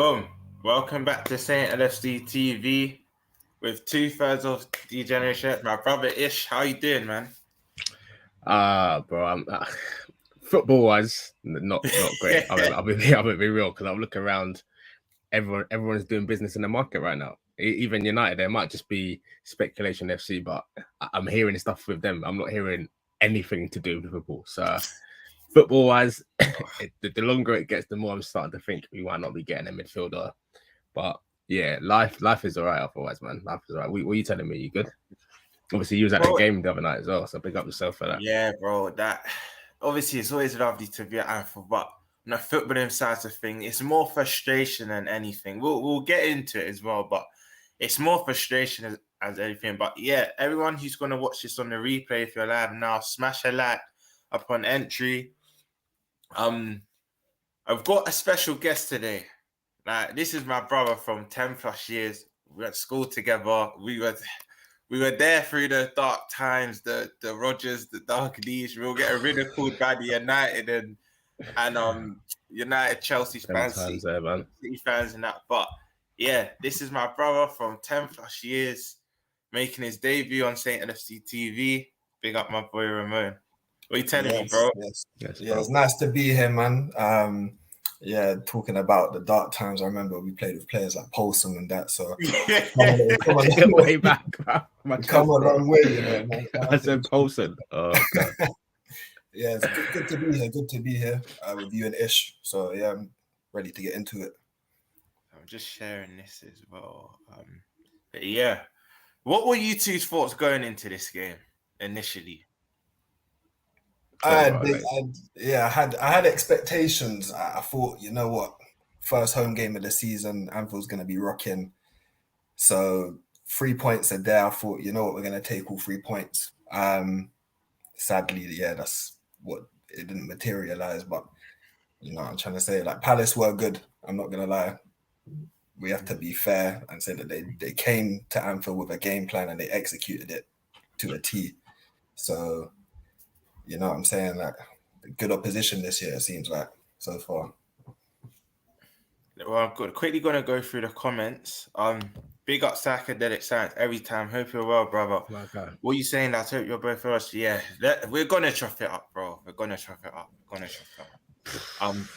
Boom. Welcome back to Saint LFCTV with 2/3 of the generation. My brother Ish, how you doing, man? Bro, I'm football-wise not great. I'll be real because I'm looking around. Everyone's doing business in the market right now. Even United, there might just be speculation FC, but I'm hearing stuff with them. I'm not hearing anything to do with Liverpool. So football-wise, the longer it gets, the more I'm starting to think we might not be getting a midfielder. But yeah, life is all right otherwise, man. Life is all right. What are you telling me? You good? Obviously, you was at the game the other night as well, so pick up yourself for that. Yeah, bro. That obviously it's always lovely to be at Anfield, but footballing side of thing, it's more frustration than anything. We'll get into it as well, but it's more frustration as anything. But yeah, everyone who's gonna watch this on the replay, if you're live now, smash a like upon entry. I've got a special guest today. Like, this is my brother from 10 plus years. We went to school together. We were there through the dark times, the Rodgers, the dark days. We were getting ridiculed by the United and United, Chelsea fans, City fans and that. But yeah, this is my brother from 10 plus years, making his debut on Saint LFC TV. Big up my boy Ramon. What are you telling me, bro? Yes, it's nice to be here, man. Yeah, talking about the dark times, I remember we played with players like Paulson and that. So come on way back, bro. Come a long way, you know. Man. I said Paulson. Oh, God. Yeah, it's good to be here. Good to be here with you and Ish. So yeah, I'm ready to get into it. I'm just sharing this as well. But yeah, what were you two's thoughts going into this game initially? I had expectations. I thought, you know what, first home game of the season, Anfield's going to be rocking. So 3 points are there. I thought, you know what, we're going to take all 3 points. Sadly, yeah, that's what it didn't materialize. But you know, I'm trying to say, like, Palace were good. I'm not going to lie. We have to be fair and say that they came to Anfield with a game plan and they executed it to a T. So, you know what I'm saying? Like, good opposition this year, it seems like, so far. Well, I'm good. Quickly going to go through the comments. Big up Psychedelic Science every time. Hope you're well, brother. Okay. What are you saying? I hope you're both for us. Yeah, we're going to chuff it up, bro. We're going to chuff it up.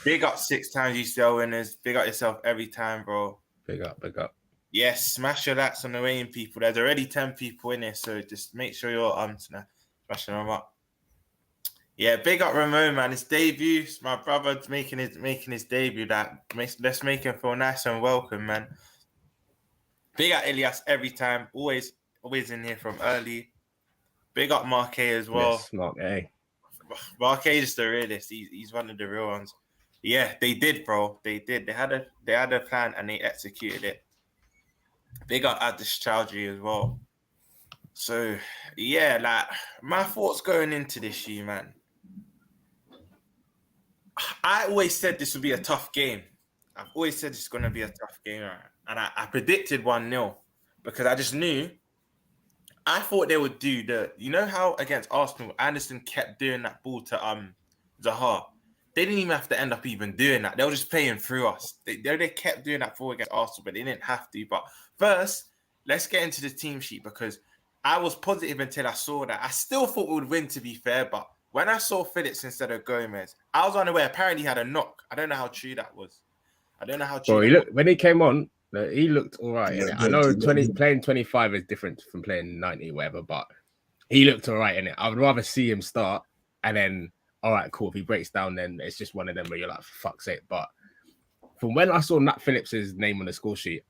Big up 6 times UCL winners. Big up yourself every time, bro. Big up. Yes, smash your likes on the way in, people. There's already 10 people in here, so just make sure you're smashing them up. Yeah, big up Ramon, man. His debut. My brother's making his debut. Let's make him feel nice and welcome, man. Big up Elias every time. Always in here from early. Big up Marque as well. Yes, Marque is the realist. He's one of the real ones. Yeah, they did, bro. They did. They had a plan and they executed it. Big up Adish Chowdhury as well. So yeah, like, my thoughts going into this year, man. I always said this would be a tough game. I've always said it's going to be a tough game, and I predicted 1-0 because I just knew. I thought they would do you know how against Arsenal, Anderson kept doing that ball to Zaha. They didn't even have to end up even doing that. They were just playing through us. They kept doing that for against Arsenal, but they didn't have to. But first, let's get into the team sheet because I was positive until I saw that. I still thought we would win, to be fair, but when I saw Phillips instead of Gomez, I was unaware. Apparently, he had a knock. I don't know how true that was. When he came on, he looked all right. Yeah, I know playing 25 is different from playing 90, whatever, but he looked all right in it. I would rather see him start and then, all right, cool. If he breaks down, then it's just one of them where you're like, for fuck's sake. But from when I saw Nat Phillips' name on the score sheet,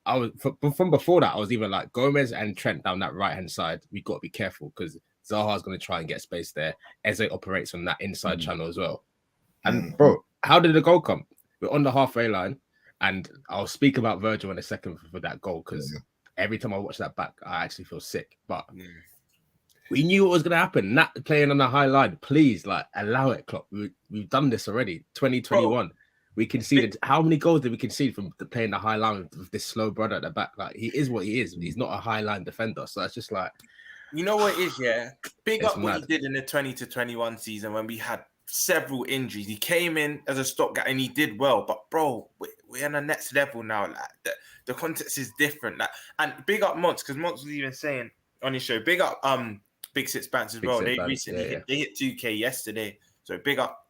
from before that, I was even like, Gomez and Trent down that right-hand side, we got to be careful because Zaha's going to try and get space there. Eze operates on that inside channel as well. And bro, how did the goal come? We're on the halfway line, and I'll speak about Virgil in a second for that goal because every time I watch that back, I actually feel sick. But we knew what was going to happen. Nat playing on the high line, please, like, allow it, Klopp. We've done this already. 2021, we conceded. How many goals did we concede from playing the high line with this slow brother at the back? Like, he is what he is. He's not a high line defender, so it's just like. You know what it is, yeah? Big up what he did in the 20-21 season when we had several injuries. He came in as a stopgap and he did well. But, bro, we're on the next level now. Like the context is different. Like, and big up Monts, because Monts was even saying on his show, big up Big Six Bands as well. They recently hit 2K yesterday. So big up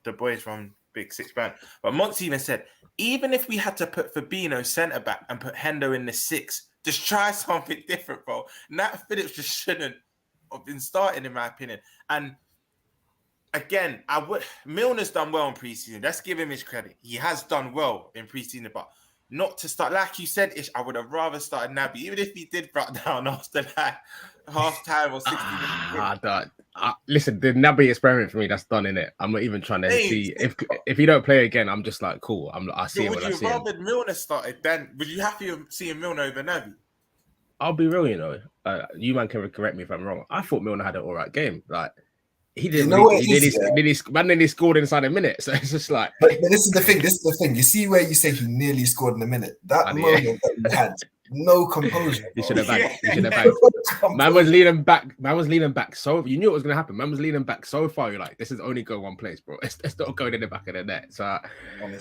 the boys from Big Six Band. But Monts even said, even if we had to put Fabinho centre back and put Hendo in the 6, just try something different, bro. Nat Phillips just shouldn't have been starting, in my opinion. And again, Milner's done well in preseason. Let's give him his credit. He has done well in preseason, but not to start. Like you said, Ish, I would have rather started Naby, even if he did drop down after that half time or 60 minutes. Listen, the Naby experiment for me, that's done, innit? I'm not even trying to see if you don't play again. I'm just like, cool. I see him when I see him. Would you rather Milner started then? Would you happy seeing Milner over Naby? I'll be real, you know. You man can correct me if I'm wrong. I thought Milner had an all right game. Like, he didn't. Man nearly scored inside a minute. So it's just like. But this is the thing. This is the thing. You see where you say he nearly scored in a minute. That moment that he had. No composure. He should have backed. Man was leaning back. So you knew it was gonna happen. Man was leaning back so far. You're like, this is only go one place, bro. It's not going in the back of the net. So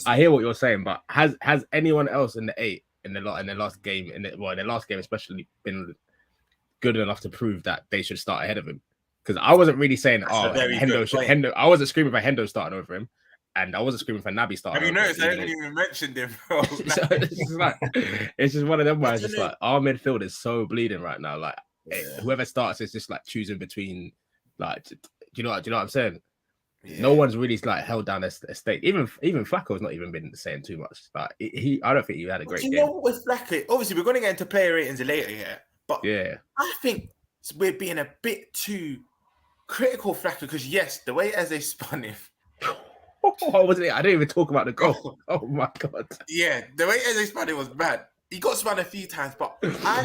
I hear what you're saying, but has anyone else in the 8 in the last game in the last game especially been good enough to prove that they should start ahead of him? Because I wasn't really saying Hendo. I wasn't screaming for Hendo starting over him. And I wasn't screaming for Naby starting. Have you noticed? I haven't even mentioned him, bro. So it's just one of them where it's just like our midfield is so bleeding right now. Like whoever starts is just like choosing between, like, do you know what I'm saying? Yeah. No one's really like held down a state. Even Flacco's not even been saying too much. Like I don't think he had a great game. You know what with Flacco? Obviously, we're going to get into player ratings later, yeah. But yeah, I think we're being a bit too critical of Flacco because yes, the way Eze spun him. Oh, wasn't it? I didn't even talk about the goal. Oh my god! Yeah, the way Eze spun it was bad. He got spun a few times, but I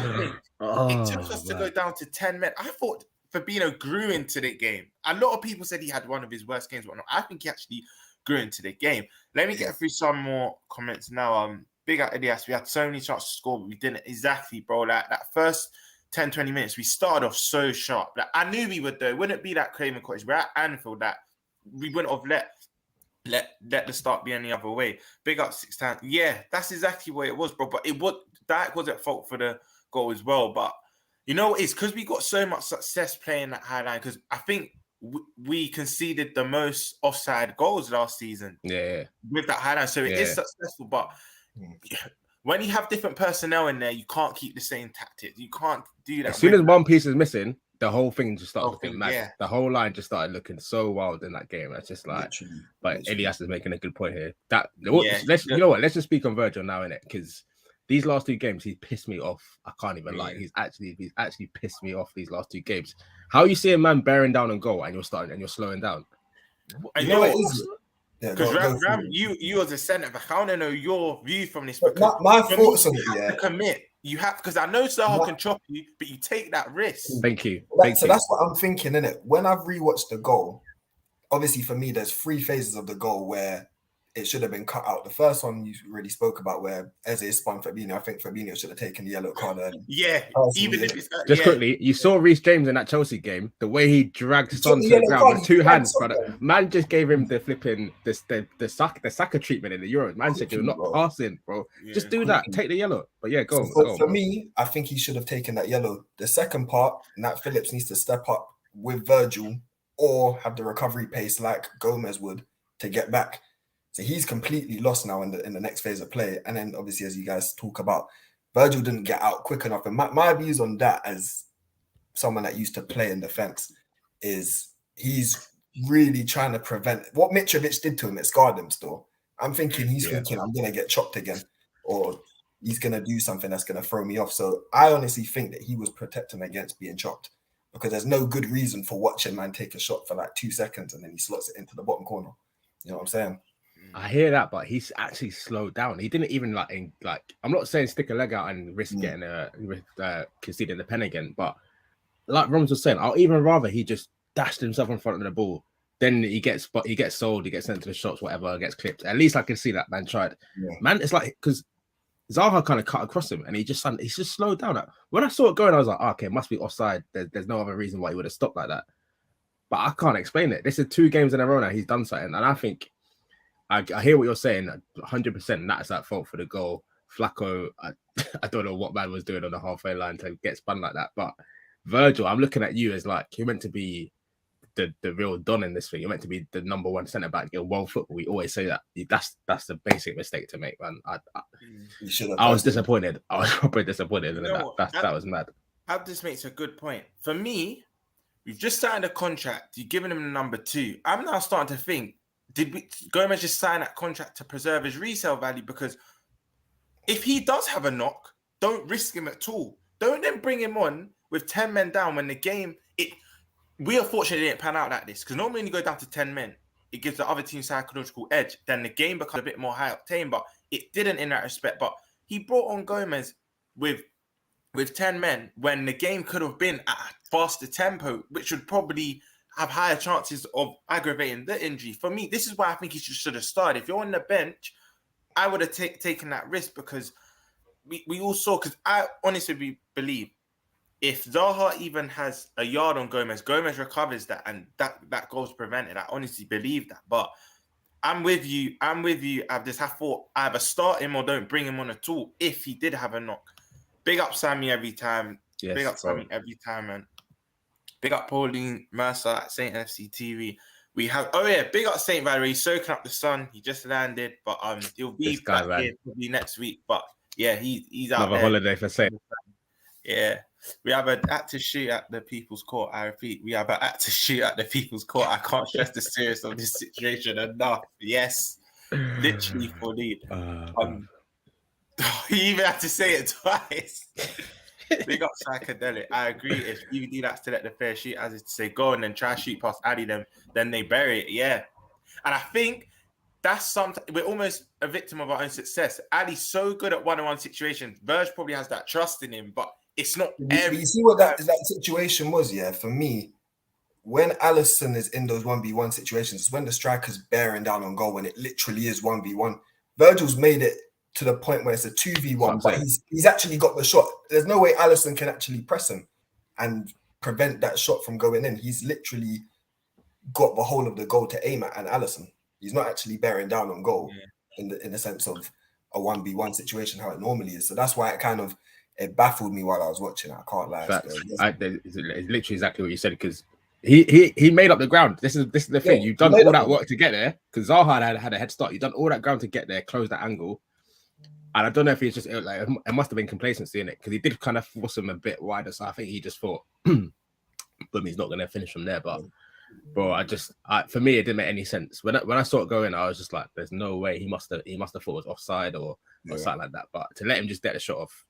think it took us to go down to 10 men. I thought Fabinho grew into the game. A lot of people said he had one of his worst games. Whatnot. I think he actually grew into the game. Let me get through some more comments now. Big up Elias. We had so many chances to score, but we didn't. Exactly, bro. Like that first 10, 20 minutes, we started off so sharp. Like I knew we would, though. It wouldn't be that Craven Cottage. We're at Anfield. That we wouldn't have let the start be any other way. Big up 6 times. Yeah, that's exactly what it was, bro. But that was at fault for the goal as well. But you know what it is? Because we got so much success playing that high line. Because I think we conceded the most offside goals last season. Yeah. With that high line. So it is successful. But when you have different personnel in there, you can't keep the same tactics. You can't do that. As soon as one piece is missing, the whole thing just started looking mad. Yeah. The whole line just started looking so wild in that game. It's just like, literally. Elias is making a good point here. You know what? Let's just speak on Virgil now, innit? Because these last 2 games, he's pissed me off. I can't even lie. He's actually pissed me off these last 2 games. How you see a man bearing down on goal and you're slowing down? You know what it is? Because Ram, you as a centre back, I want to know your view from this. My thoughts on it. Commit. You have, because I know Salah can chop you, but you take that risk. Thank you. So that's what I'm thinking, innit? When I've rewatched the goal, obviously for me, there's 3 phases of the goal where it should have been cut out. The first one you already spoke about, where Eze spun Fabinho. I think Fabinho should have taken the yellow card early. Yeah, even if it's just quickly, you saw Reece James in that Chelsea game. The way he dragged Son to the ground with 2 hands, brother. Man just gave him the flipping the Saka treatment in the Euros. Man said you're not passing, bro. Yeah. Just do that. Take the yellow. But yeah, go. For me, I think he should have taken that yellow. The second part, Nat Phillips needs to step up with Virgil or have the recovery pace like Gomez would to get back. So he's completely lost now in the next phase of play. And then obviously, as you guys talk about, Virgil didn't get out quick enough. And my views on that as someone that used to play in defense is he's really trying to prevent what Mitrovic did to him. It scarred him still. I'm thinking thinking I'm going to get chopped again or he's going to do something that's going to throw me off. So I honestly think that he was protecting against being chopped because there's no good reason for watching man take a shot for like 2 seconds and then he slots it into the bottom corner. You know what I'm saying? I hear that, but he's actually slowed down. He didn't even like. I'm not saying stick a leg out and risk getting conceding the pen again, but like Romz was saying, I'll even rather he just dashed himself in front of the ball. Then he gets sold, he gets sent to the shots, whatever, gets clipped. At least I can see that man tried. Yeah. Man, it's like because Zaha kind of cut across him, and he's just slowed down. When I saw it going, I was like, okay, it must be offside. There's no other reason why he would have stopped like that. But I can't explain it. This is 2 games in a row now. He's done something, and I think. I hear what you're saying. 100%. That's at fault for the goal. Flacco, I don't know what man was doing on the halfway line to get spun like that. But Virgil, I'm looking at you as like you're meant to be the real don in this thing. You're meant to be the number one centre back in world football. We always say that. That's the basic mistake to make, man. I was disappointed. I was probably disappointed in that. That was mad. Abdus makes a good point. For me, we've just signed a contract. You've given him the number 2. I'm now starting to think, did Gomez just sign that contract to preserve his resale value? Because if he does have a knock, don't risk him at all. Don't then bring him on with 10 men down when the game... We unfortunately didn't pan out like this, because normally when you go down to 10 men, it gives the other team psychological edge. Then the game becomes a bit more high octane, but it didn't in that respect. But he brought on Gomez with 10 men when the game could have been at a faster tempo, which would probably have higher chances of aggravating the injury. For me, this is why I think he should have started. If you're on the bench, I would have taken that risk, because we all saw, because I honestly believe if Zaha even has a yard on Gomez recovers that, and that goal's prevented. I honestly believe that. But I'm with you. I've just thought either start him or don't bring him on at all if he did have a knock. Big up Sammy every time. Yes, big up Sammy every time, man. Big up Pauline Mercer at Saint LFCTV. We have big up Saint Valerie, soaking up the sun. He just landed, but he'll be back here probably next week. But yeah, he's out another holiday for Saint. Yeah. We have an active shoot at the People's Court. I repeat, we have an active shoot at the People's Court. I can't stress the seriousness of this situation enough. Yes, literally for lead. He even had to say it twice. Big up Psychedelic. I agree. If DVD likes to let the fair shoot, as is to say, go and then try shoot past Ali, then they bury it. Yeah, and I think that's something we're almost a victim of our own success. Ali's so good at one-on-one situations. Verge probably has that trust in him, but it's not. You see what that situation was, yeah? For me, when Alisson is in those 1v1 situations, it's when the striker's bearing down on goal, when it literally is 1v1. Virgil's made it to the point where it's a 2v1, but he's actually got the shot. There's no way Alisson can actually press him and prevent that shot from going in. He's literally got the whole of the goal to aim at, and Alisson. He's not actually bearing down on goal in the sense of a 1v1 situation, how it normally is. So that's why it baffled me while I was watching. I can't lie. It's literally exactly what you said, because he made up the ground. This is the thing. You've done all that work to get there, because Zaha had a head start. You've done all that ground to get there, close that angle. And I don't know if he's just like, it must have been complacency in it, because he did kind of force him a bit wider. So I think he just thought, boom, he's not going to finish from there. But bro, for me, it didn't make any sense. When I saw it going, I was just like, there's no way. He must have thought it was offside or something like that. But to let him just get the shot off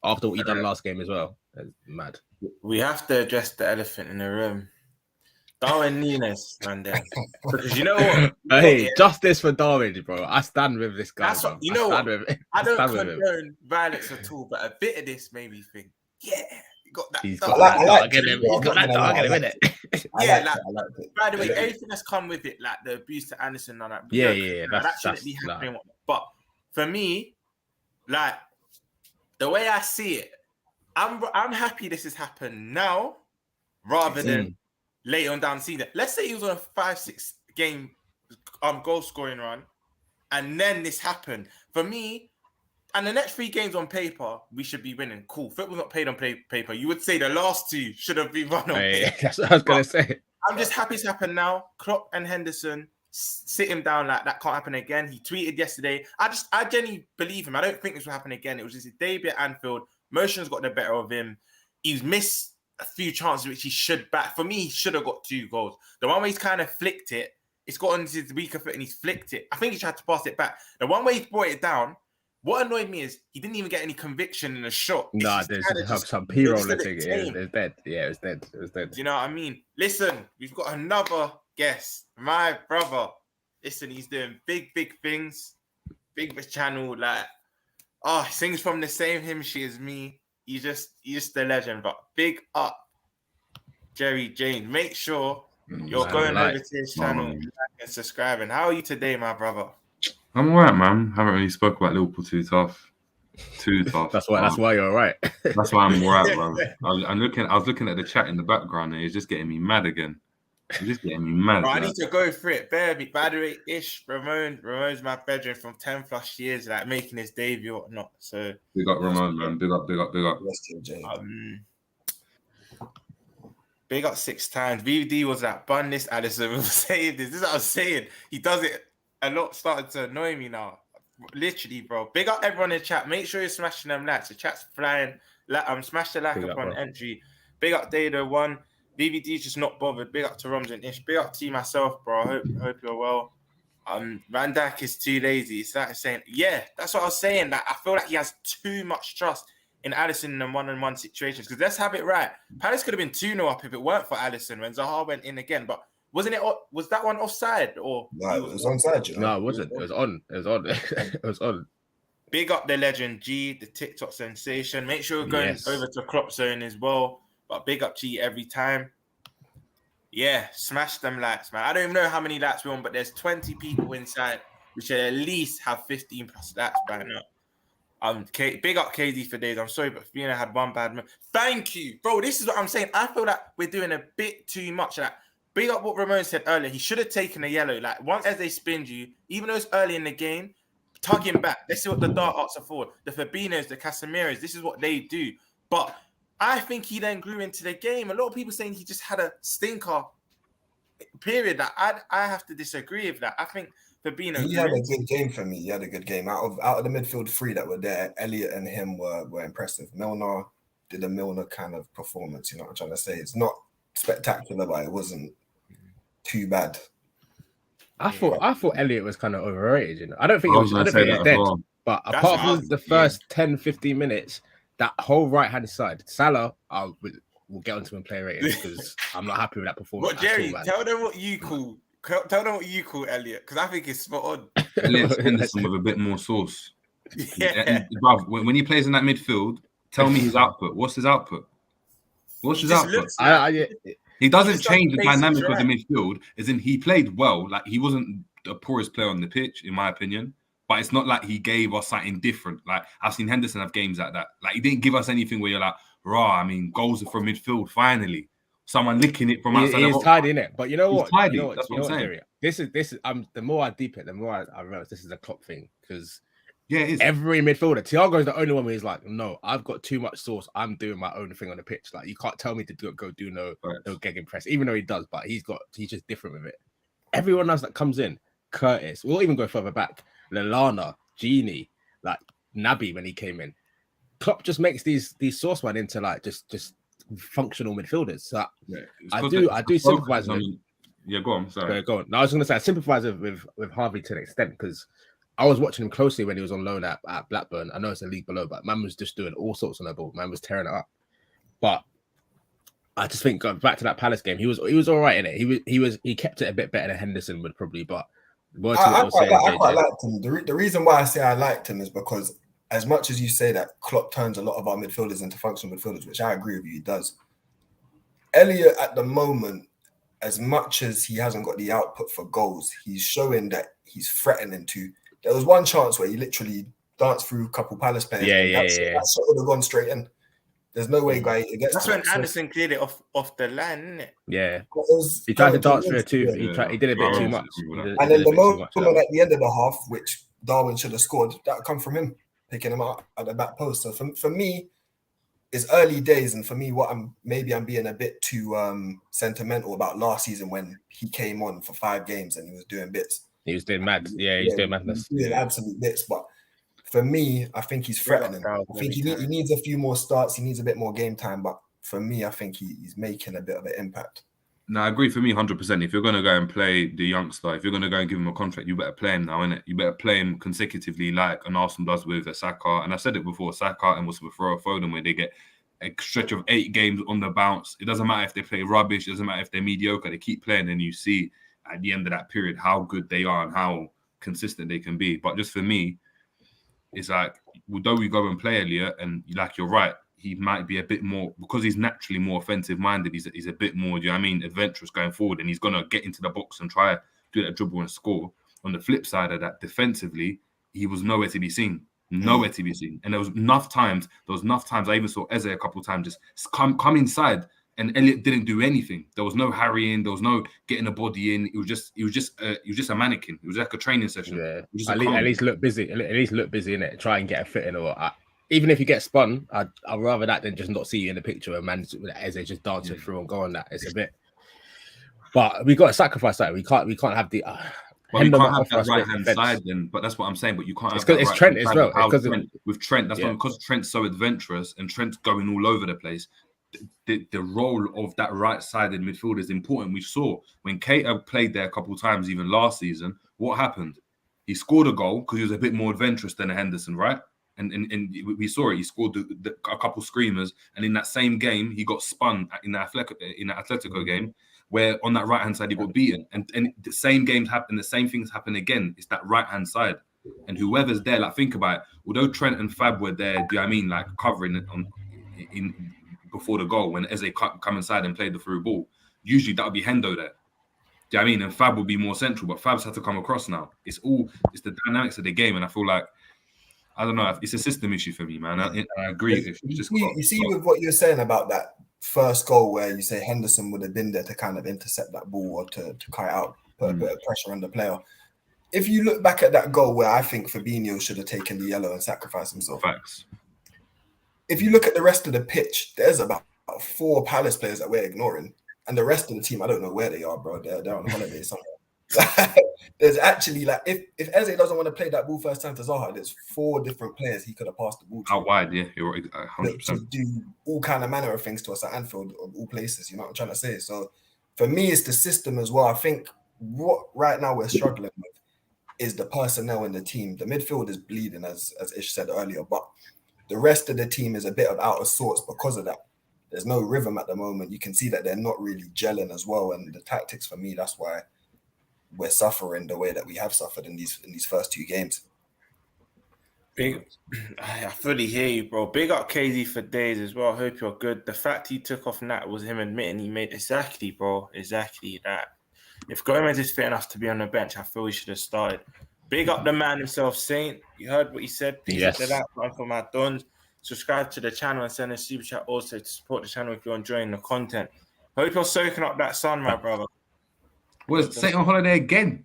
after what he done last game as well, it's mad. We have to address the elephant in the room. Darwin Nunez, man, there. Because you know what? Hey, justice for Darwin, bro. I stand with this guy. That's what, you know what? I don't condone violence at all, but a bit of this made me think, yeah, you got that. He's got that dog in him. He's got that dog in him, innit? Yeah, by the way, everything that's come with it, like the abuse to Anderson and that. Yeah. That's happening. But for me, like, the way I see it, I'm happy this has happened now rather than later on down the season. Let's say he was on a 5-6 game goal scoring run, and then this happened. For me, and the next 3 games on paper, we should be winning. Cool. Football's not paid on paper. You would say the last 2 should have been run on paper. That's what I was going to say. I'm just happy it's happened now. Klopp and Henderson sit him down like that can't happen again. He tweeted yesterday. I genuinely believe him. I don't think this will happen again. It was just his debut at Anfield. Motion's got the better of him. He's missed a few chances which he should back. For me, he should have got 2 goals. The one where he's kind of flicked it, it's got on his weaker foot and he's flicked it. I think he tried to pass it back. The one where he brought it down, what annoyed me is he didn't even get any conviction in the shot. Nah, there's some P-roller thing. It was dead. Yeah, it was dead. Do you know what I mean? Listen, we've got another guest. My brother. Listen, he's doing big things. Big channel. Like, he sings from the same hymn sheet as me. He's just a legend. But big up, Jerry James. Make sure you're going over to his channel and subscribing. How are you today, my brother? I'm alright, man. Haven't really spoke about Liverpool too tough. That's why you're alright. That's why I'm alright, bro. I was looking at the chat in the background and it's just getting me mad again. You're just getting me mad. Bro, I Like. need to go for it. Bear me. By the way, Ish, Ramon's my bedroom from 10 plus years, like making his debut or not. So Big up Ramon, man. Big up. Big up 6 times. VD was like, bun this, Allison was saying this. This is what I was saying. He does it a lot, started to annoy me now. Literally, bro. Big up everyone in the chat. Make sure you're smashing them likes. The chat's flying. Smash the like upon entry. Big up Data1. VVD's just not bothered. Big up to Romz and Ish. Big up to myself, bro. I hope you're well. Van Dijk is too lazy. It's like saying, yeah, that's what I was saying. Like, I feel like he has too much trust in Alisson in the one-on-one situations. Because let's have it right. Palace could have been 2-0 up if it weren't for Alisson when Zaha went in again. But wasn't it? Was that one offside or? No, it was onside. You know? No, it wasn't. It was on. It was on. It was on. Big up the legend G, the TikTok sensation. Make sure you're going over to Klopp Zone as well. But big up G every time. Yeah, smash them likes, man. I don't even know how many likes we're on, but there's 20 people inside. We should at least have 15 plus likes by now. Big up KD for days. I'm sorry, but Fabinho had one bad moment. Thank you, bro. This is what I'm saying. I feel like we're doing a bit too much. Like, big up what Ramon said earlier. He should have taken a yellow. Like, once as they spin you, even though it's early in the game, tug him back. This is what the dart arts are for. The Fabinos, the Casemiros, this is what they do. But I think he then grew into the game. A lot of people saying he just had a stinker period. That I have to disagree with that. I think Fabinho. He had a good game for me. He had a good game. Out of the midfield 3 that were there, Elliott and him were impressive. Milner did a Milner kind of performance. You know what I'm trying to say? It's not spectacular, but it wasn't too bad. I thought Elliott was kind of overrated. You know, I don't think he was dead. Well. But apart from the first 10-15 minutes, that whole right-hand side, Salah, we'll get onto him player rating because I'm not happy with that performance. But Jerry, tell them what you call Elliott, because I think it's spot on. Elliott's Henderson with a bit more sauce. Yeah. When he plays in that midfield, tell me his output. What's his output? He doesn't change the dynamic of the midfield. As in, he played well. Like, he wasn't the poorest player on the pitch, in my opinion. But it's not like he gave us something different. Like, I've seen Henderson have games like that. Like, he didn't give us anything where you're like, I mean, goals are from midfield, finally. Someone licking it from outside. He's tidy in it. But you know what? Tidy. That's what I'm saying. This is the more I deep it, the more I realize this is a Klopp thing. Because it is. Every midfielder, Thiago is the only one where he's like, no, I've got too much sauce. I'm doing my own thing on the pitch. Like, you can't tell me to go do no gegenpress, even though he does, but he's just different with it. Everyone else that comes in, Curtis, we'll even go further back. Lallana, Genie, like Naby when he came in. Klopp just makes these sauce man into like just functional midfielders. So I do sympathize with him. Yeah, go on. Sorry. Go on. No, I was going to say I sympathize with Harvey to an extent because I was watching him closely when he was on loan at Blackburn. I know it's a league below, but man was just doing all sorts on the ball. Man was tearing it up. But I just think going back to that Palace game, he was all right in it. He kept it a bit better than Henderson would probably, but I quite liked him. The reason why I say I liked him is because as much as you say that Klopp turns a lot of our midfielders into functional midfielders, which I agree with you, he does. Elliott at the moment, as much as he hasn't got the output for goals, he's showing that he's threatening to. There was one chance where he literally danced through a couple Palace players. That shot would have gone straight in. There's no way guy gets. That's when Anderson cleared it off the line, isn't it? Yeah, he tried to dance through it too. He did a bit too much. And then the moment at the end of the half, which Darwin should have scored, that come from him picking him out at the back post. So for me, it's early days, and for me, I'm being a bit too sentimental about last season when he came on for 5 games and he was doing bits. He was doing mad. Yeah, he's doing madness. He was doing absolute bits, but. For me, I think he's threatening. I think he needs a few more starts. He needs a bit more game time. But for me, I think he's making a bit of an impact. No, I agree. For me, 100%. If you're going to go and play the youngster, if you're going to go and give him a contract, you better play him now, innit? You better play him consecutively like an Arsenal does with a Saka. And I said it before, Saka and also with Foden, where they get a stretch of 8 games on the bounce. It doesn't matter if they play rubbish. It doesn't matter if they're mediocre. They keep playing and you see at the end of that period how good they are and how consistent they can be. But just for me, it's like, although we go and play Elliott, and like you're right, he might be a bit more, because he's naturally more offensive-minded, he's a bit more, do you know what I mean, adventurous going forward, and he's going to get into the box and try to do that dribble and score. On the flip side of that, defensively, he was nowhere to be seen. Nowhere to be seen. And there was enough times, I even saw Eze a couple of times just come inside And Elliott didn't do anything. There was no harrying. There was no getting a body in. It was just a mannequin. It was like a training session. Yeah, at least look busy. At least look busy in it. Try and get a fit in, or even if you get spun, I'd rather that than just not see you in the picture and man as they just dancing through and go on that. It's a bit. But we got to sacrifice that. We can't have the. But you can't have that right hand side then. But that's what I'm saying. But you can't have that it's Trent as well. With Trent, that's not because Trent's so adventurous and Trent's going all over the place. The role of that right-sided midfield is important. We saw when Keita played there a couple of times, even last season, what happened? He scored a goal because he was a bit more adventurous than a Henderson, right? And we saw it. He scored a couple screamers, and in that same game, he got spun in the Atletico game, where on that right-hand side he got beaten. And the same games happen, the same things happen again. It's that right-hand side, and whoever's there, like think about it. Although Trent and Fab were there, do you know what I mean? Like covering it in before the goal when Eze come inside and played the through ball. Usually that would be Hendo there. Do you know what I mean? And Fab would be more central, but Fab's had to come across now. It's the dynamics of the game, and I feel like I don't know. It's a system issue for me, man. I agree. You see with what you're saying about that first goal where you say Henderson would have been there to kind of intercept that ball or to cut out, put a bit of pressure on the player. If you look back at that goal where I think Fabinho should have taken the yellow and sacrificed himself. Facts. If you look at the rest of the pitch, there's about 4 Palace players that we're ignoring. And the rest of the team, I don't know where they are, bro. They're on holiday somewhere. There's actually, like, if Eze doesn't want to play that ball first time to Zaha, there's 4 different players he could have passed the ball to. Out wide, yeah. You're 100%. To do all kind of manner of things to us at Anfield, of all places, you know what I'm trying to say? So, for me, it's the system as well. I think what right now we're struggling with is the personnel in the team. The midfield is bleeding, as Ish said earlier, but the rest of the team is a bit of out of sorts because of that. There's no rhythm at the moment. You can see that they're not really gelling as well. And the tactics, for me, that's why we're suffering the way that we have suffered in these first 2 games. I fully hear you, bro. Big up KD for days as well. I hope you're good. The fact he took off Nat was him admitting he made exactly that. If Gomez is fit enough to be on the bench, I feel he should have started. Big up the man himself, Saint. You heard what he said. Please hit that one for my dons. Subscribe to the channel and send a super chat also to support the channel if you're enjoying the content. Hope you're soaking up that sun, my brother. Was Saint on holiday again?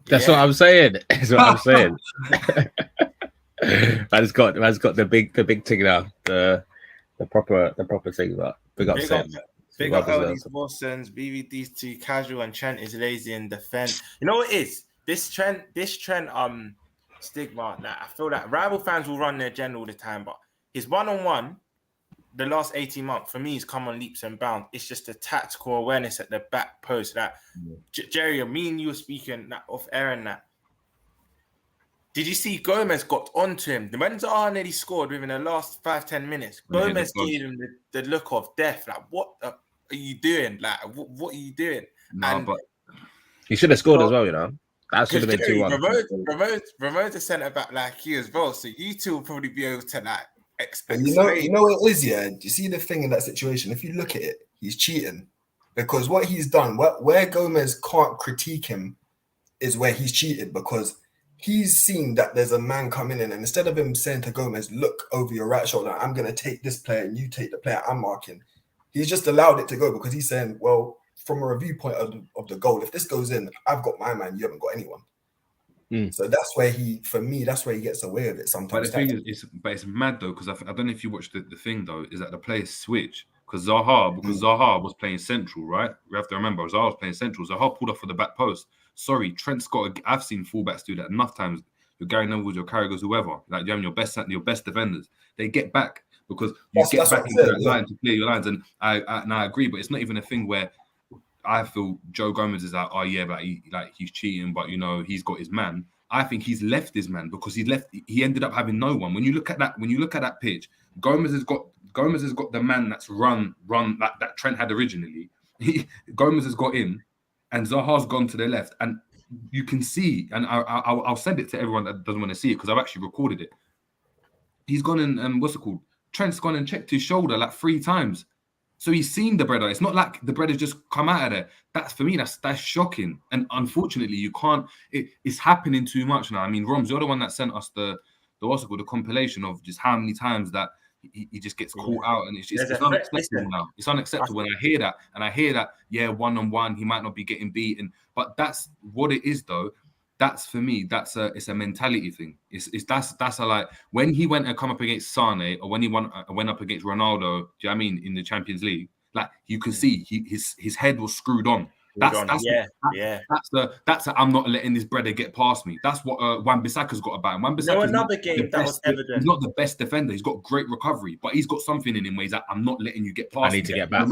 That's what I'm saying. That's what I'm saying. Man's got the big thing now. The proper thing. But big up Saint. Big up all these Watsons. BVD's too casual and Trent is lazy in defense. You know what it is? This trend stigma. Like, I feel that rival fans will run their agenda all the time, but his one-on-one, the last 18 months, for me, he's come on leaps and bounds. It's just a tactical awareness at the back post. That Jerry, me and you were speaking that off air and that. Did you see Gomez got onto him? When Zaha nearly scored within the last 5-10 minutes, Gomez gave him the look of death. Like, what are you doing? Like, what are you doing? But he should have scored as well, you know. That should have been 2-1. Ramone's a centre back like you as well, so you two will probably be able to like expect. You know what it is, yeah. Do you see the thing in that situation? If you look at it, he's cheating because what he's done, where Gomez can't critique him, is where he's cheated because he's seen that there's a man coming in, and instead of him saying to Gomez, "Look over your right shoulder, I'm going to take this player, and you take the player I'm marking," he's just allowed it to go because he's saying, "Well, from a review point of the goal, if this goes in, I've got my man, you haven't got anyone." So that's where he gets away with it sometimes. But the thing is, it's mad though, because I don't know if you watched the thing though, is that the players switch because Zaha was playing central, right? We have to remember Zaha was playing central. Zaha pulled off for the back post. Sorry, Trent's I've seen fullbacks do that enough times. Your Gary Neville's, your Carragher's, whoever, like you have your best defenders, they get back because you get back into that line to clear your lines. And I agree, but it's not even a thing where I feel Joe Gomez is like, oh yeah, but he's cheating, but you know he's got his man. I think he's left his man because he ended up having no one. When you look at that pitch, Gomez has got the man that's run that Trent had originally. Gomez has got in, and Zaha's gone to the left, and you can see, and I'll send it to everyone that doesn't want to see it because I've actually recorded it. He's gone and what's it called? Trent's gone and checked his shoulder like 3 times. So he's seen the brother. It's not like the brother's just come out of there. That's for me. That's shocking. And unfortunately, you can't. It's happening too much now. I mean, Romz, you're the one that sent us the compilation of just how many times that he just gets caught out, and it's There's a unacceptable listen, now. It's unacceptable when I hear that, yeah, 1-on-1 he might not be getting beaten, but that's what it is though. That's for me. It's a mentality thing. That's a like when he went and come up against Sane, or when he went up against Ronaldo. Do you know what I mean, in the Champions League? Like you can see his head was screwed on. That's I'm not letting this brother get past me. That's what Wan-Bissaka's got about him. Another game that was evident. He's not the best defender. He's got great recovery, but he's got something in him where he's like, I'm not letting you get past me. I need to get back.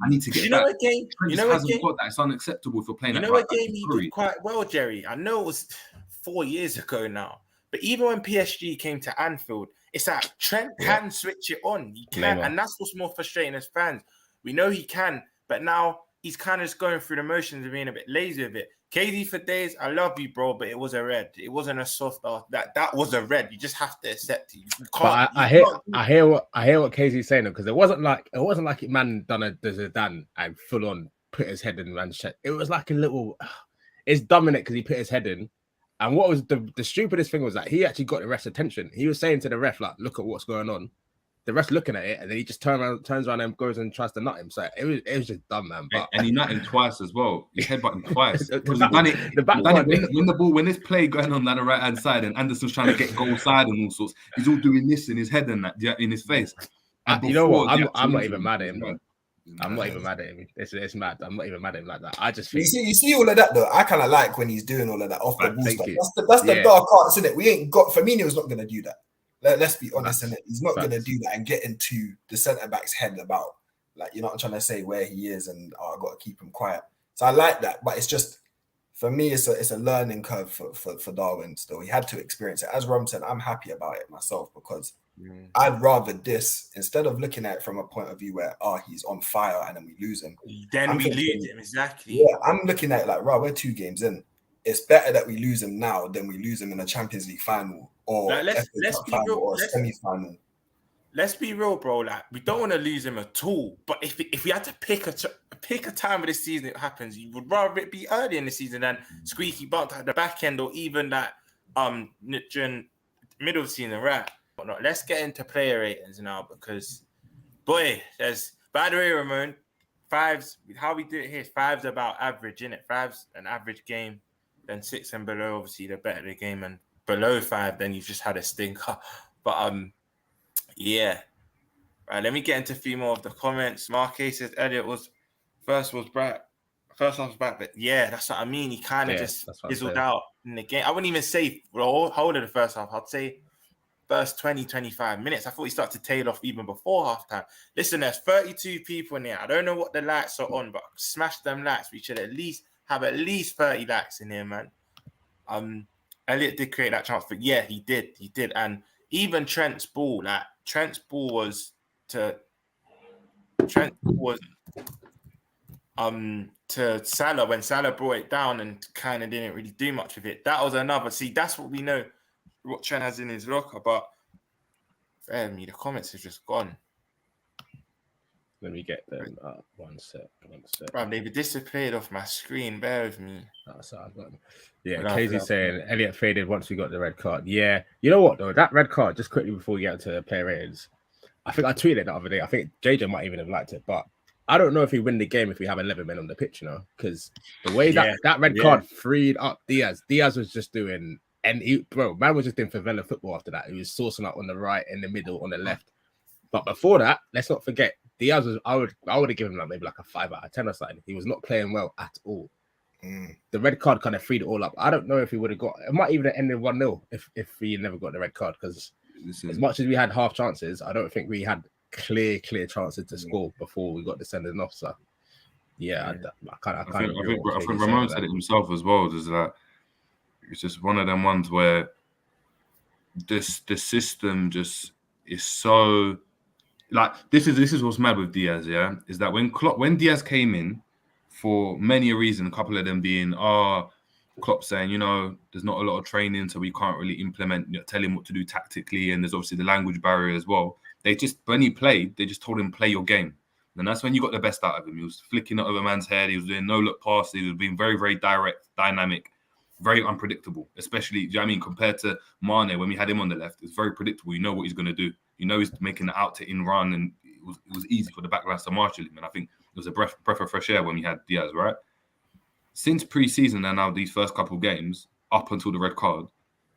I need to get back. Got that. It's unacceptable for playing. You know what game he did quite well, Jerry? I know it was 4 years ago now, but even when PSG came to Anfield, it's like Trent can switch it on. He can, and that's what's more frustrating as fans. We know he can, but now he's kind of just going through the motions of being a bit lazy with it. KD for days, I love you, bro, but it was a red. It wasn't a soft. That was a red. You just have to accept it. You can't. But I hear what KZ's saying, because it wasn't like man done a Zidane and full on put his head in man's chest. It was like a little. It's dumb in it because he put his head in, and what was the stupidest thing was that he actually got the ref's attention. He was saying to the ref, like, look at what's going on. The rest looking at it, and then he just turns around and goes and tries to nut him. So it was just dumb, man. But and he nut him twice as well. He headbutt him twice. When this play going on the right hand side, and Anderson's trying to get goal side and all sorts, he's all doing this in his head and that in his face. And you know what? I'm not even mad at him, bro. I'm not even mad at him. It's mad. I'm not even mad at him like that. I just think you see all of that though. I kind of like when he's doing all of that off the ball stuff. That's the dark arts, isn't it? We ain't got Fabinho's not gonna do that. Let's be honest, innit? He's not going to do that and get into the centre-back's head about, like, you know what I'm trying to say, where he is and, I've got to keep him quiet. So I like that, but it's just, for me, it's a learning curve for Darwin still. He had to experience it. As Rom said, I'm happy about it myself because I'd rather this, instead of looking at it from a point of view where, he's on fire and then we lose him. Then we lose him, exactly. Yeah, I'm looking at it like, we're 2 games in. It's better that we lose him now than we lose him in a Champions League final or let's be real, or a semi-final. Let's be real, bro. Like, we don't want to lose him at all. But if we had to pick a time of the season it happens, you would rather it be early in the season than squeaky bumped at the back end or even that during middle of the season, right? But no, let's get into player ratings now because, boy, by the way, Ramon, 5s. How we do it here? 5's about average, innit? 5's an average game. Then 6 and below, obviously, the better the game, and below 5, then you've just had a stinker. But yeah. Right, let me get into a few more of the comments. Marquez says Elliott first half was back, but yeah, that's what I mean. He kind of just fizzled out in the game. I wouldn't even say the whole of the first half. I'd say first 20, 25 minutes. I thought he started to tail off even before halftime. Listen, there's 32 people in here. I don't know what the lights are on, but smash them lights. We should have at least 30 likes in here, man. Elliott did create that chance, but yeah, he did. And even Trent's ball was to Salah when Salah brought it down and kind of didn't really do much with it. That was another. See, that's what we know what Trent has in his locker, but the comments have just gone. Let me get them up. One sec. Bro, they've disappeared off my screen. Bear with me. So I've got them. Yeah, Casey's saying Elliott faded once we got the red card. Yeah. You know what, though? That red card, just quickly before we get into player ratings, I think I tweeted the other day. I think JJ might even have liked it, but I don't know if we win the game if we have 11 men on the pitch, because the way that red card freed up Diaz. Diaz was just doing, man was just doing favela football after that. He was sourcing up on the right, in the middle, on the left. But before that, let's not forget, Diaz was, I would have given him maybe like a 5 out of 10 or something. He was not playing well at all. The red card kind of freed it all up. I don't know if he would have got, it might even have ended 1-0 if he never got the red card, because as much as we had half chances, I don't think we had clear chances to score before we got the sending off. So I think Ramon said it himself as well. There's that it's just one of them ones where the system just is so like this is what's mad with Diaz, is that when Diaz came in, for many a reason, a couple of them being Klopp saying, there's not a lot of training, so we can't really implement, tell him what to do tactically, and there's obviously the language barrier as well. When he played, they just told him play your game. And that's when you got the best out of him. He was flicking it over man's head. He was doing no-look passes. He was being very, very direct, dynamic, very unpredictable, especially, compared to Mane, when we had him on the left. It's very predictable. You know what he's going to do. You know he's making the out to in run, and it was easy for the backlines to marshal him. And I think it was a breath of fresh air when we had Diaz, right? Since pre-season and now these first couple of games, up until the red card,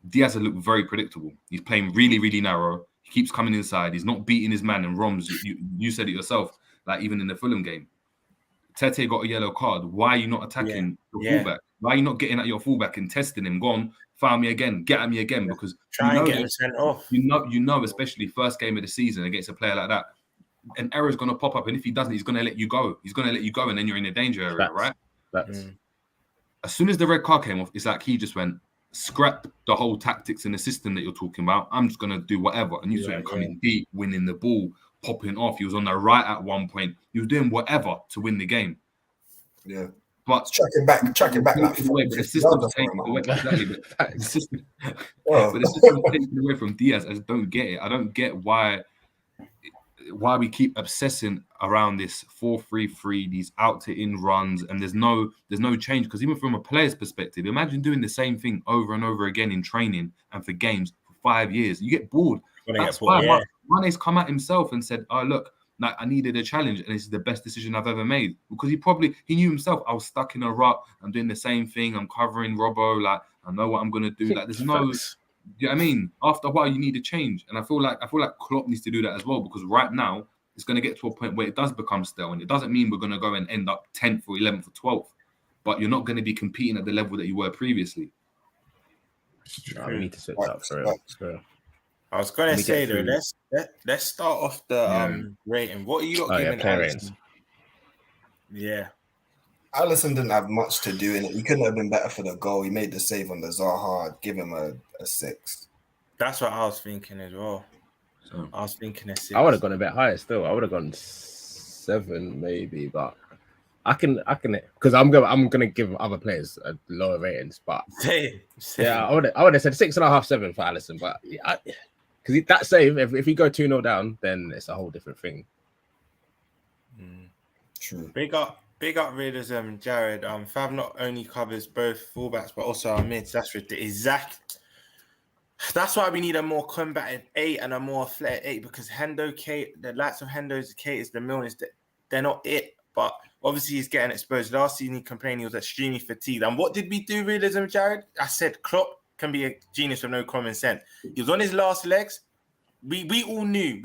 Diaz has looked very predictable. He's playing really, really narrow. He keeps coming inside. He's not beating his man. And Romz, you said it yourself, like even in the Fulham game. Tete got a yellow card. Why are you not attacking your fullback? Why are you not getting at your fullback and testing him? Go on, foul me again, get at me again, because try and get him sent off. You know, especially first game of the season against a player like that, an error is going to pop up, and if he doesn't, he's going to let you go. He's going to let you go, and then you're in a danger area, right? As soon as the red card came off, it's like he just went, scrap the whole tactics and the system that you're talking about. I'm just going to do whatever. And you saw him coming deep, winning the ball, popping off. He was on the right at one point. He was doing whatever to win the game. Yeah. But tracking back like the system's taken away. Exactly, but the system's taken away from Diaz. I just don't get it. I don't get why we keep obsessing around this 4-3-3, these out to in runs, and there's no change. Because even from a player's perspective, imagine doing the same thing over and over again in training and for games for 5 years. You get bored. That's why Mane's come out himself and said, "Oh look, like I needed a challenge, and this is the best decision I've ever made." Because he knew himself. I was stuck in a rut. I'm doing the same thing. I'm covering Robbo. Like I know what I'm gonna do. Like there's no. You know what I mean? After a while, you need a change, and I feel like Klopp needs to do that as well, because right now it's going to get to a point where it does become stale, and it doesn't mean we're going to go and end up 10th or 11th or 12th, but you're not going to be competing at the level that you were previously. We need to switch up for real. I was going to say though, let's start off the rating. What are you not giving Alisson? Yeah. Alisson didn't have much to do in it. He couldn't have been better for the goal. He made the save on the Zaha. I'd give him a 6. That's what I was thinking as well. So I was thinking a 6. I would have gone a bit higher still. I would have gone 7 maybe, but I can because I'm gonna give other players lower ratings. But yeah, I would have said 6.5, 7 for Alisson. But because that save, if you go 2-0 down, then it's a whole different thing. True. Big up realism, Jared. Fab not only covers both fullbacks but also our mids. That's exact. That's why we need a more combative 8 and a more flair 8, because Hendo, Kate, the likes of Hendo's, Kate, the Milners, they're not it. But obviously he's getting exposed. Last season he complained he was extremely fatigued. And what did we do, realism, Jared? I said Klopp can be a genius with no common sense. He was on his last legs. We all knew.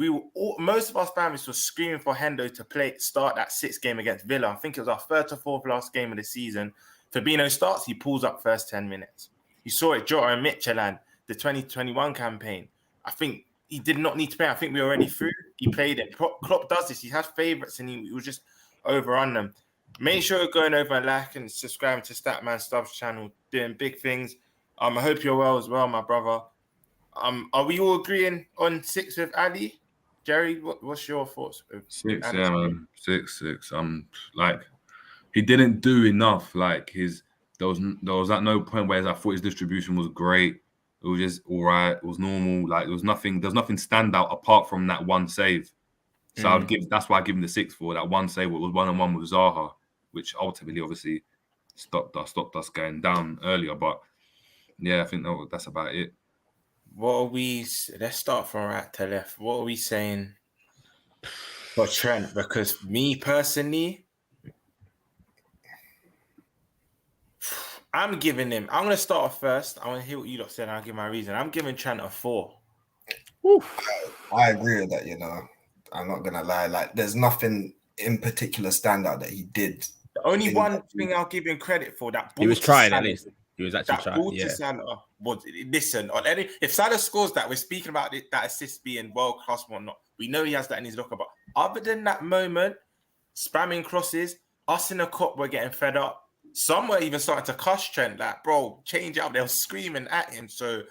Most of us families were screaming for Hendo to start that 6th game against Villa. I think it was our 3rd or 4th last game of the season. Fabinho starts, he pulls up first 10 minutes. You saw it, Jota and Midtjylland, the 2021 campaign. I think he did not need to play. I think we were already through. He played it. Klopp does this. He has favourites and he was just over on them. Make sure you're going over and like and subscribing to Statman Stubbs channel, doing big things. I hope you're well as well, my brother. Are we all agreeing on 6 with Ali? Jerry, what's your thoughts? 6, yeah, man. 6. Like he didn't do enough. Like there was at no point where I thought his distribution was great. It was just all right. It was normal. Like there was nothing standout apart from that one save. So that's why I give him the 6 for that one save. It was 1-on-1 with Zaha, which ultimately obviously stopped us going down earlier. But yeah, I think that's about it. Let's start from right to left. What are we saying for Trent? Because me personally, I'm going to start off first. I want to hear what you lot said and I'll give my reason. I'm giving Trent a 4. I agree with that, I'm not going to lie. Like, there's nothing in particular standout that he did. The only one thing I'll give him credit for, that ball he was trying Salah, at least. He was actually trying. Yeah. Salah listen, if Salah scores that, we're speaking about that assist being world class or not. We know he has that in his locker. But other than that moment, spamming crosses, us in the cup were getting fed up. Some were even starting to cuss Trent, like, bro, change it up. They were screaming at him. So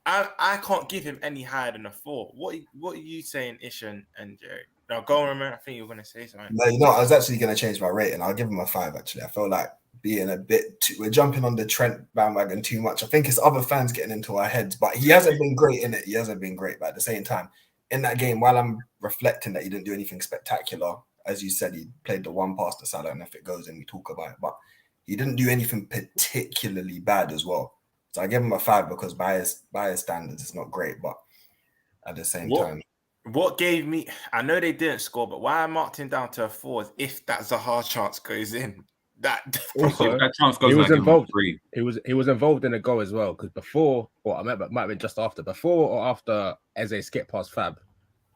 I can't give him any higher than a 4. What are you saying, Ish and Jerry? Now go on, remember. I think you were going to say something. No, I was actually going to change my rating. I'll give him a 5. Actually, I feel like being a bit we're jumping on the Trent bandwagon too much. I think it's other fans getting into our heads, but he hasn't been great in it. He hasn't been great, but at the same time, in that game, while I'm reflecting that he didn't do anything spectacular, as you said, he played the one pass to Salah, and if it goes in, we talk about it. But he didn't do anything particularly bad as well. So I give him a 5 because by his standards, it's not great, but at the same time, What gave me? I know they didn't score, but why I marked him down to a 4 is if that Zaha chance goes in. That Also, That chance goes he was like involved. 3. He was involved in a goal as well because before, or I remember, it might have been just after, before or after Eze skipped past Fab.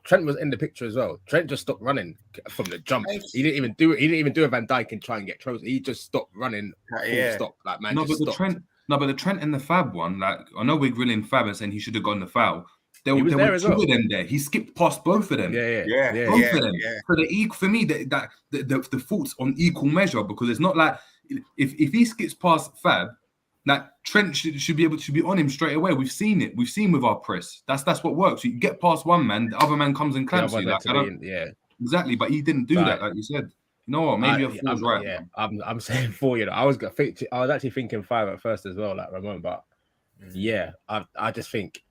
Trent was in the picture as well. Trent just stopped running from the jump. He didn't even do it. He didn't even do a Van Dijk and try and get close. He just stopped running. Full stop. Like man, No, just but the stopped. Trent and the Fab one, like I know we're grilling Fab and saying he should have gotten the foul. There He was there were as two well. of them there. He skipped past both of them. Yeah. Both of them. So for me, the fault's on equal measure because it's not like if he skips past Fab, like Trent should be able to be on him straight away. We've seen it. We've seen with our press. That's what works. You get past one man, the other man comes and clamps you. Like, exactly, but he didn't do that, like you said. You know what? Maybe a 4's right. Yeah, I'm saying 4. You know, I was actually thinking 5 at first as well, like Ramon. But yeah, I just think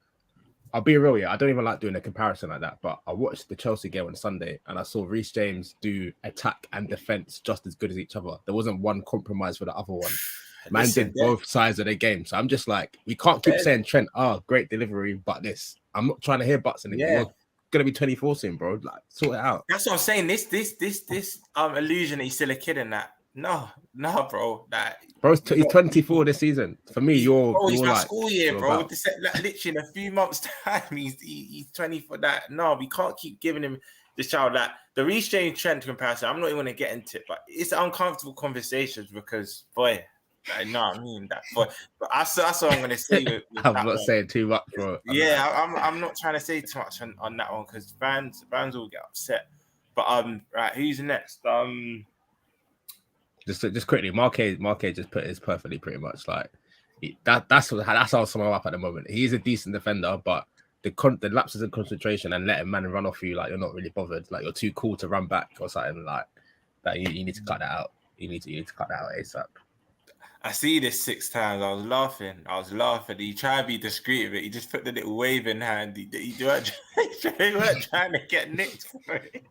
I'll be real. Yeah, I don't even like doing a comparison like that. But I watched the Chelsea game on Sunday, and I saw Reece James do attack and defense just as good as each other. There wasn't one compromise for the other one. Man did both sides of the game. So I'm just like, we can't keep saying Trent, great delivery, but this. I'm not trying to hear buts anymore. You're gonna be 24 soon, bro. Like, sort it out. That's what I'm saying. This illusion that he's still a kid in that. No, bro. He's 24 this season. For me, you're he's like school year, bro. Literally in a few months' time, he's 24. That no, we can't keep giving him the child that the Reece James Trent comparison. I'm not even gonna get into it, but it's uncomfortable conversations because boy. I know I mean that, but that's what I'm gonna say. With I'm not saying too much, bro. I'm not trying to say too much on that one because fans will get upset. But right, who's next? Just quickly, Marquez just put his perfectly, pretty much like that's how I sum him up at the moment. He's a decent defender, but the lapses in concentration and letting man run off you like you're not really bothered, like you're too cool to run back or something like that. You need to cut that out. You need to cut that out ASAP. I see this 6 times. I was laughing. He tried to be discreet with it. He just put the little waving hand. He weren't trying to get nicked for it.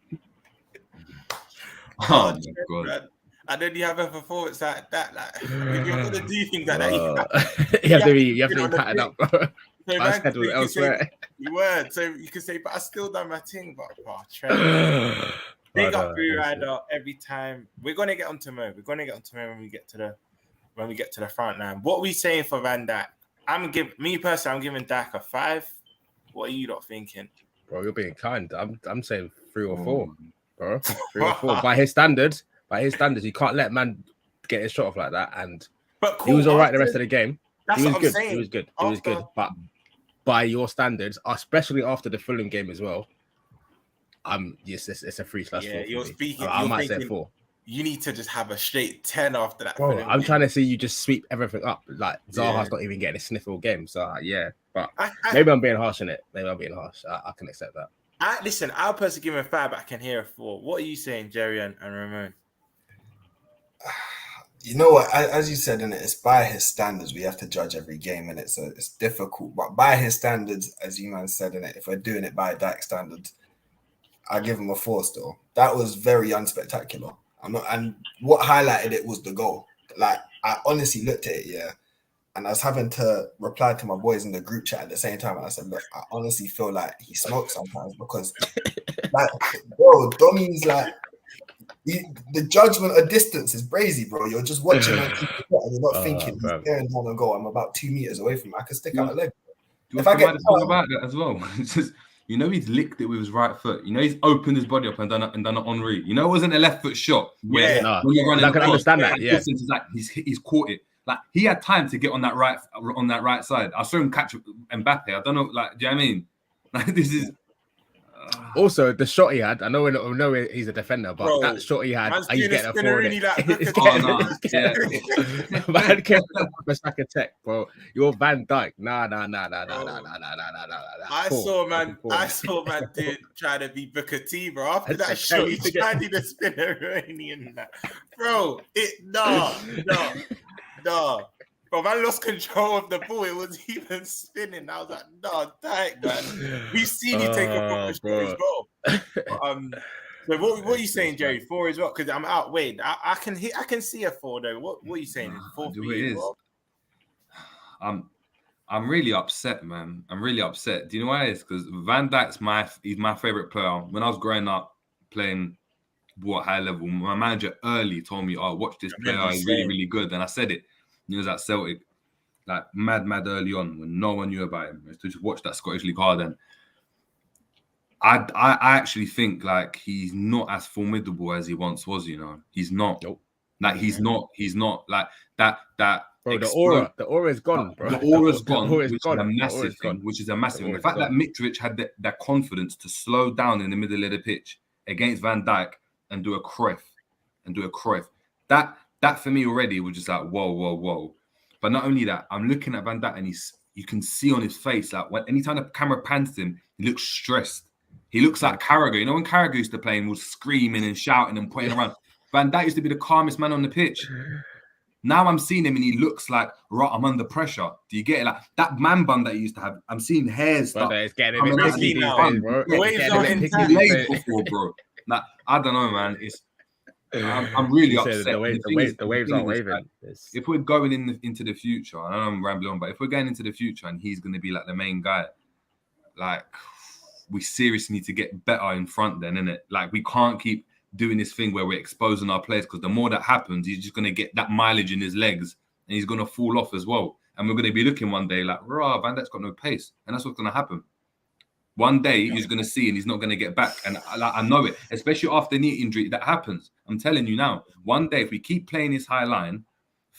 Oh my God. And then you have a performance like that. Like, if you're going to do things like that, you have to be patted up, bro. You weren't. So you can say, but I still done my thing. But Trent, big up Free Rider every time. We're going to get onto Mo. When we get to the front line. What are we saying for Van Dijk? I'm giving Dijk a 5. What are you not thinking? Bro, you're being kind. I'm saying 3 or 4, bro. 3 or 4. By his standards, you can't let man get his shot off like that. And he was all right the rest of the game. That's what I'm saying. He was good. But by your standards, especially after the Fulham game as well, yes, it's a 3/4. Yeah, you're speaking. I might say 4. You need to just have a straight 10 after that. Bro, I'm trying to see you just sweep everything up. Like Zaha's not even getting a sniff all game. So but maybe I'm being harsh in it. I can accept that. Listen, I'll personally give him a 5, but I can hear a 4. What are you saying, Jerry and Ramon? You know what? As you said, in it, it's by his standards. We have to judge every game, in it, so it's difficult. But by his standards, as you man said, in it, if we're doing it by Dijk standards, I give him a 4 still. That was very unspectacular. And what highlighted it was the goal. Like, I honestly looked at it, and I was having to reply to my boys in the group chat at the same time. And I said, look, I honestly feel like he smokes sometimes because, like, bro, Dommy's like, the judgment of distance is brazy, bro. You're just watching and you're not thinking he's staring down a goal. I'm about 2 meters away from him. I can stick out a leg. If I get about that as well, it's just, you know, he's licked it with his right foot. You know, he's opened his body up and done an Henry. You know, it wasn't a left foot shot. When you're running, I can understand that. Yeah, like he's caught it. Like he had time to get on that right side. I saw him catch Mbappe. I don't know, like, do you know what I mean? Like this is. Also, the shot he had, I know he's a defender, but that shot he had, he's getting a 4. Man came up with a sack of tech, bro. You're Van Dijk. Nah. I saw man dude try to be Booker T, bro. After that shot, he tried to do the spinneroonie in that. Bro, no. Bro, man lost control of the ball. It was even spinning. I was like, no, Dijk, man. We've seen you take a proper shot as well. So what are you saying, Jerry? 4 as well? Because I'm out. Wait, I can see a 4 though. What are you saying? 4 for you as well? I'm really upset, man. I'm really upset. Do you know why it is? Because Van Dijk's he's my favorite player. When I was growing up playing high level, my manager early told me, "Oh, watch this player. He's really, really good." And I said it. He was at Celtic, like mad early on when no one knew about him. To just watch that Scottish League hard, and I actually think like he's not as formidable as he once was. You know, he's not. Nope. Like he's not like that. Bro, the aura is gone, bro. The aura's gone, which is a massive thing. Which is a massive thing. The fact that Mitrovic had that confidence to slow down in the middle of the pitch against Van Dijk and do a Cruyff, that for me already was just like whoa. But not only that, I'm looking at Van Dijk and you can see on his face like anytime the camera pans to him, he looks stressed. He looks like Carragher. You know when Carragher used to play and was screaming and shouting and pointing around. Van Dijk used to be the calmest man on the pitch. Now I'm seeing him and he looks like, right, I'm under pressure. Do you get it? Like that man bun that he used to have. I'm seeing hairs start. It's getting a bit picky now, bro. Bro. Like, I don't know, man. I'm really upset. The waves aren't waving. If we're going into the future, I know I'm rambling on, but if we're going into the future and he's going to be like the main guy, like we seriously need to get better in front then, innit? Like we can't keep doing this thing where we're exposing our players because the more that happens, he's just going to get that mileage in his legs and he's going to fall off as well. And we're going to be looking one day like, rah, Van Dijk's got no pace. And that's what's going to happen. One day he's going to see and he's not going to get back. And I know it, especially after knee injury, that happens. I'm telling you now, one day if we keep playing this high line,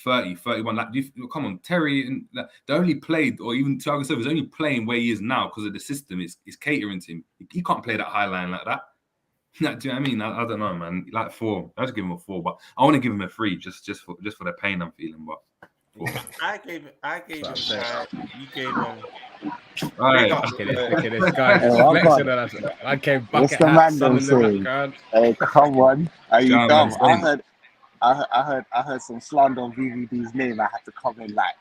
30, 31, like, come on, Terry, and like, they only played, or even Thiago Silva is only playing where he is now because of the system. It's catering to him. He can't play that high line like that. Do you know what I mean? I don't know, man. Like 4, I just give him a 4, but I want to give him a 3 just for the pain I'm feeling. But 4. I gave him 5. You gave him. All right. Look at this guy. I came back. What's the man saying? Hey, come on. Are you dumb? I heard some slander on VVD's name. I had to come in like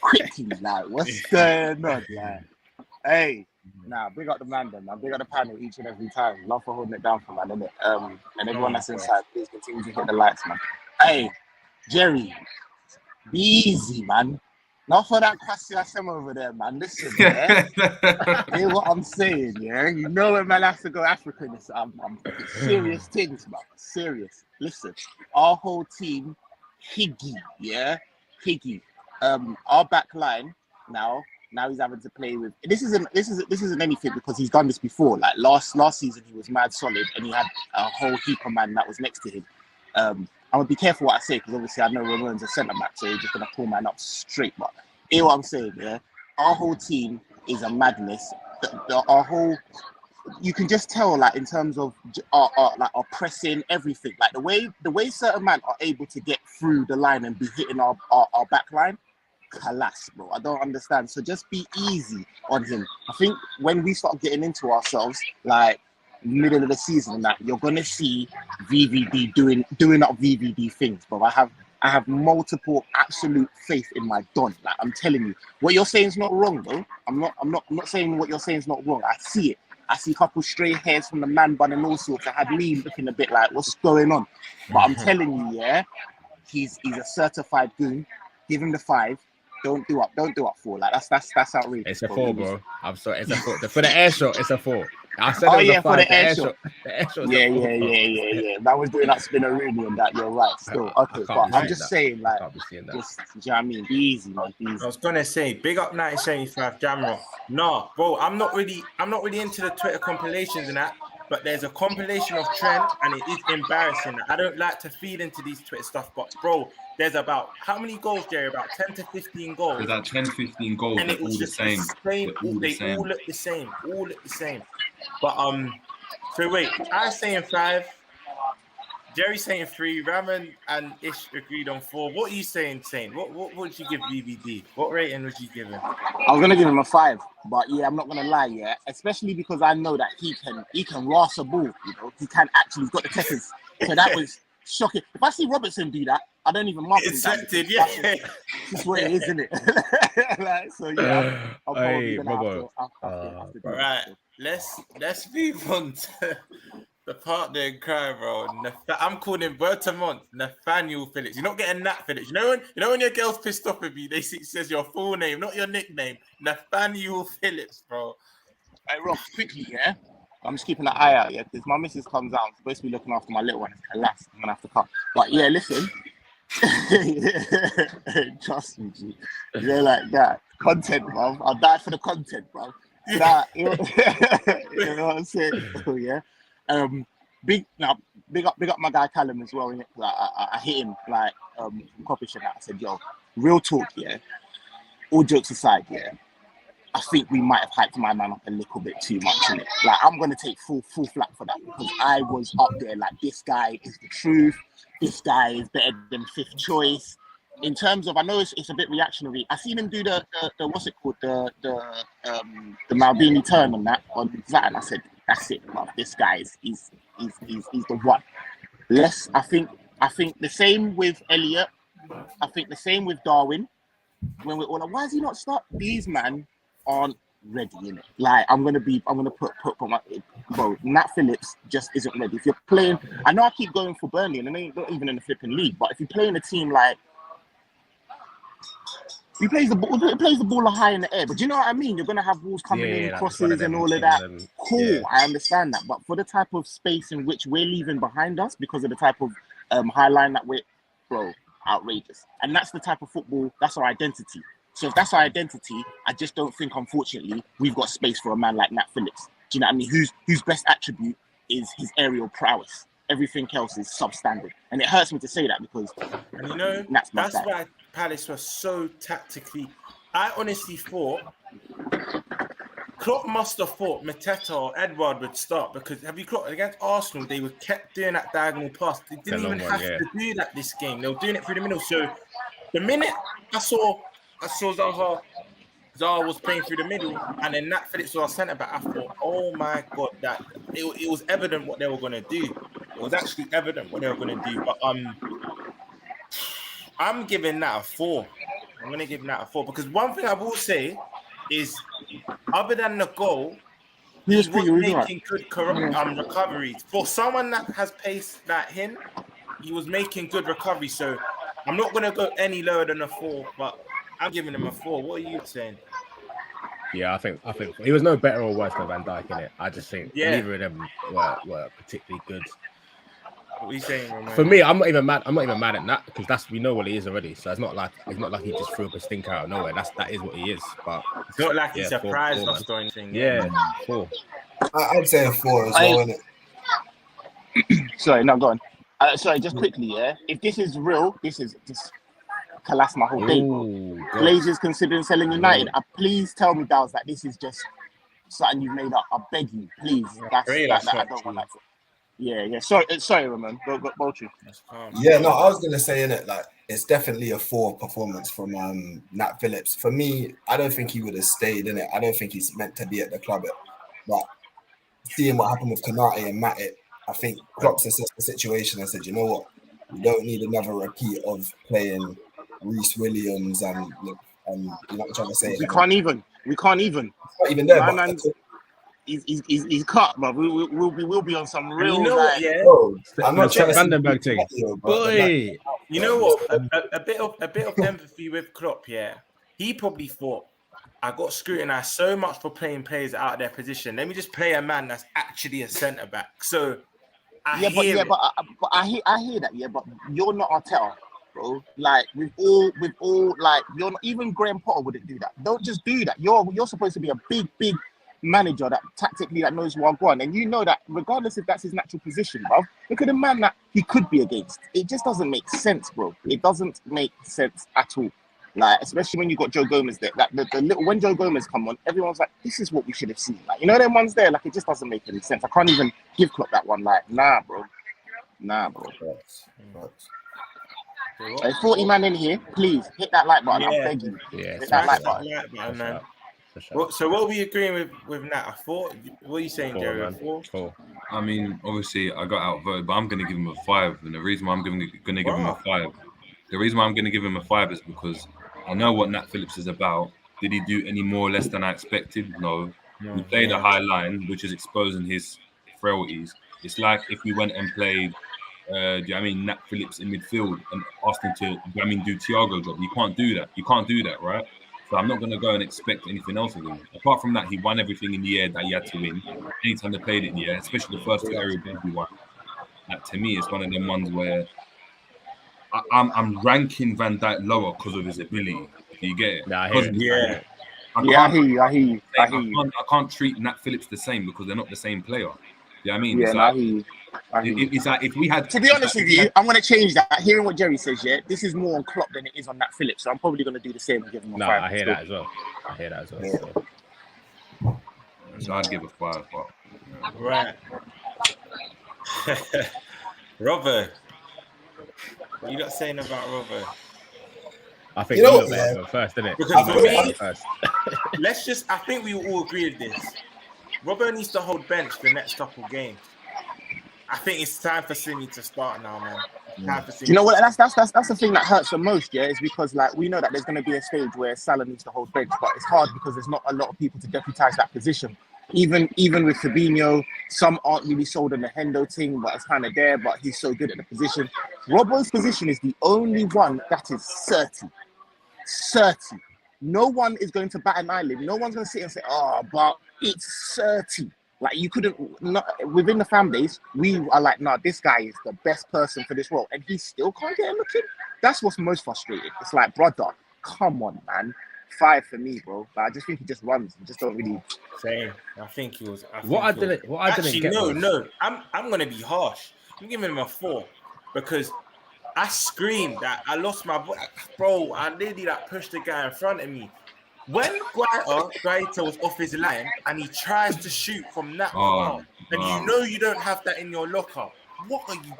quickly. Like, what's going on? Like, hey. Nah, big up the man then, man. Big up the panel each and every time. Love for holding it down for man, innit? And everyone that's inside, please continue to hit the likes, man. Hey, Jerry, be easy, man. Not for that Kwasi over there, man. Listen, yeah. Hear what I'm saying, yeah? You know when man has to go African. I'm serious things, man. Serious. Listen, our whole team, Higgy, yeah? Higgy. Our back line now he's having to play with this isn't anything because he's done this before. Like last season he was mad solid and he had a whole heap of man that was next to him. I'm gonna be careful what I say because obviously I know Robertson's a centre back, so he's just gonna pull man up straight. But hear what I'm saying, yeah? Our whole team is a madness. Our whole, you can just tell, like in terms of our pressing, everything, like the way certain men are able to get through the line and be hitting our back line. Kalas, bro. I don't understand. So just be easy on him. I think when we start getting into ourselves, like middle of the season and that, you're gonna see VVD doing up VVD things, bro. I have multiple absolute faith in my Don. Like I'm telling you, what you're saying is not wrong, though. I'm not saying what you're saying is not wrong. I see it. I see a couple stray hairs from the man bun and all sorts. I had me looking a bit like, what's going on? But I'm telling you, yeah, he's a certified goon. Give him the 5. Don't do up 4. Like that's outrageous. It's a 4, bro. I'm sorry, it's a 4. For the air shot, it's a 4. I said it was a 5. For the air shot. The air shot. Yeah. That was doing that spinneroonie and that. You're right. Still, okay. But I'm just saying, like, just, do you know what I mean? Be easy, man. Be easy. I was gonna say, big up 1975 Jamrock. No, bro, I'm not really into the Twitter compilations and that. But there's a compilation of Trent, and it is embarrassing. I don't like to feed into these Twitter stuff, but bro, there's about how many goals, Jerry? About 10 to 15 goals. There's about 10, 15 goals. And they're all the same. They all look the same. But so wait, I saying 5. Jerry saying 3. Raman and Ish agreed on 4. What are you saying, Saint? What would you give VVD? What rating would you give him? I was gonna give him a 5, but yeah, I'm not gonna lie, yeah. Especially because I know that he can rass a ball, you know. He can actually, he's got the techniques. So that was shocking. If I see Robertson do that, I don't even mark him. Accepted, yeah. That's what it is, isn't it? Like, so yeah, I'm probably gonna have to right, let's move on to The partner in crime, bro. I'm calling him word to month, Nathaniel Phillips. You're not getting Nat Phillips. You know when your girl's pissed off with you, says your full name, not your nickname. Nathaniel Phillips, bro. Hey, Rob, quickly, yeah? I'm just keeping an eye out, yeah? Because my missus comes out. I'm supposed to be looking after my little one. Alas, I'm going to have to come. But yeah, listen. Trust me, G. You're like that. Content, bro. I'll die for the content, bro. Nah, you know what I'm saying? Oh, yeah. Big up my guy Callum as well. Like, I hit him like Coppish and that. I said, yo, real talk, yeah. All jokes aside, yeah. I think we might have hyped my man up a little bit too much in it. Like, I'm gonna take full flack for that because I was up there like, this guy is the truth. This guy is better than fifth choice. In terms of, I know it's a bit reactionary. I seen him do the what's it called, the Maldini turn on that and I said, that's it, bro. This guy is the one. I think the same with Elliott. I think the same with Darwin. When we're all like, why does he not start? These man aren't ready, innit? Like, I'm gonna put my bro. Nat Phillips just isn't ready. If you're playing, I know I keep going for Burnley, and they're not even in the flipping league. But if you play in a team like, he plays the ball high in the air. But do you know what I mean? You're gonna have balls coming in, crosses, and all of that. Cool, yeah. I understand that. But for the type of space in which we're leaving behind us, because of the type of high line that we're, bro, outrageous. And that's the type of football. That's our identity. So if that's our identity, I just don't think, unfortunately, we've got space for a man like Nat Phillips. Do you know what I mean? Whose best attribute is his aerial prowess. Everything else is substandard. And it hurts me to say that because, and you know, that's why Palace was so tactically. I honestly thought Klopp must have thought Mateta or Edward would start because have you clocked against Arsenal? They were kept doing that diagonal pass. They didn't even have to do that this game. They were doing it through the middle. So the minute I saw Zaha was playing through the middle, and then Nat Phillips was our centre back. I thought, oh my god, that it was evident what they were going to do. It was actually evident what they were going to do. But I'm giving that a 4. I'm going to give that a 4 because one thing I will say is, other than the goal, he was making good recoveries. For someone that has pace like him, he was making good recoveries. So I'm not going to go any lower than a 4, but I'm giving him a 4. What are you saying? Yeah, I think he was no better or worse than Van Dijk in it. I just think neither of them were particularly good. What are you saying, Roman? For me, I'm not even mad at Nat because we know what he is already. So it's not like he just threw up a stinker out of nowhere. That is what he is. But it's not like he surprised us or anything. Yeah, 4. I'd say a 4 as well, isn't it? Sorry, no, go on. Sorry, just quickly, yeah. If this is real, this is just collapse my whole day. Glazers considering selling United. Please tell me, Dals, that this is just something you've made up. I beg you, please. I don't want that. Yeah. Sorry, Roman. Go, Boltry. Yeah, no, I was gonna say in it, like it's definitely a 4 performance from Nat Phillips. For me, I don't think he would have stayed in it. I don't think he's meant to be at the club. But seeing what happened with Konate and Matip, I think Klopp assessed the situation and said, you know what, we don't need another repeat of playing Reece Williams and you know what I'm trying to say. We can't even. It's not even there. Man, he's cut, but we'll be on some real. You know what? Yeah, I'm not trying to Vandenberg thing. Boy, you know what? A bit of empathy with Klopp. Yeah, he probably thought, I got scrutinized so much for playing players out of their position. Let me just play a man that's actually a centre back. So I hear that. Yeah, but you're not Arteta, bro. Like with all, like you're not, even Graham Potter wouldn't do that. Don't just do that. You're supposed to be a big manager that tactically that knows what going on, and you know that regardless if that's his natural position, bro. Look at the man that he could be against. It just doesn't make sense, bro. It doesn't make sense at all. Like, especially when you got Joe Gomez there. Like the little when Joe Gomez come on, everyone's like, this is what we should have seen. Like, you know, them ones there, like it just doesn't make any sense. I can't even give Klopp that one. Like, nah, bro. Hey, 40 man in here, please hit that like button. I'm begging you. Hit that like button, man. Sure. So what are we agreeing with Nat? A 4? What are you saying, Jerry? 4? I mean, obviously, I got outvoted, but I'm going to give him a 5. And the reason why I'm going to give him a 5, is because I know what Nat Phillips is about. Did he do any more or less than I expected? No. He played a high line, which is exposing his frailties. It's like if we went and played, Nat Phillips in midfield and asked him to, do Thiago job. You can't do that. You can't do that, right? So I'm not going to go and expect anything else of him. Apart from that, he won everything in the air that he had to win. Anytime they played it in the air, especially the first two aerial balls he won. That to me is one of them ones where I'm ranking Van Dijk lower because of his ability. Do you get it? Nah, I hear it. I can't treat Nat Phillips the same because they're not the same player. You know what I mean? Yeah, I hear you. It's like if we had to be honest with you, I'm going to change that. Hearing what Jerry says, this is more on Klopp than it is on Nat Phillips. So I'm probably going to do the same and give him a 5. I hear that as well. Yeah. So I'd give a 5. But... Right. Robert, what you got saying about Robert? I think you look better first, didn't it? Because for me, I think we all agree with this. Robert needs to hold bench for the next couple games. I think it's time for Simi to start now, man. You know what? That's the thing that hurts the most, is because like we know that there's going to be a stage where Salah needs to hold bench, but it's hard because there's not a lot of people to deputise that position. Even with Fabinho, some aren't really sold on the Hendo thing, but it's kind of there. But he's so good at the position. Robbo's position is the only one that is certain. No one is going to bat an eyelid. No one's going to sit and say, but it's certain. Like you couldn't, within the fan base, we are like, this guy is the best person for this role. And he still can't get a look in. That's what's most frustrating. It's like, brother, come on, man. 5 for me, bro. But I just think he just runs. He just don't really. Same. I think he was. I didn't get. No. I'm gonna be harsh. I'm giving him a 4 because I screamed that I lost my voice, bro. I nearly pushed the guy in front of me. When Guaita was off his line and he tries to shoot from that far, and you know you don't have that in your locker. What are you?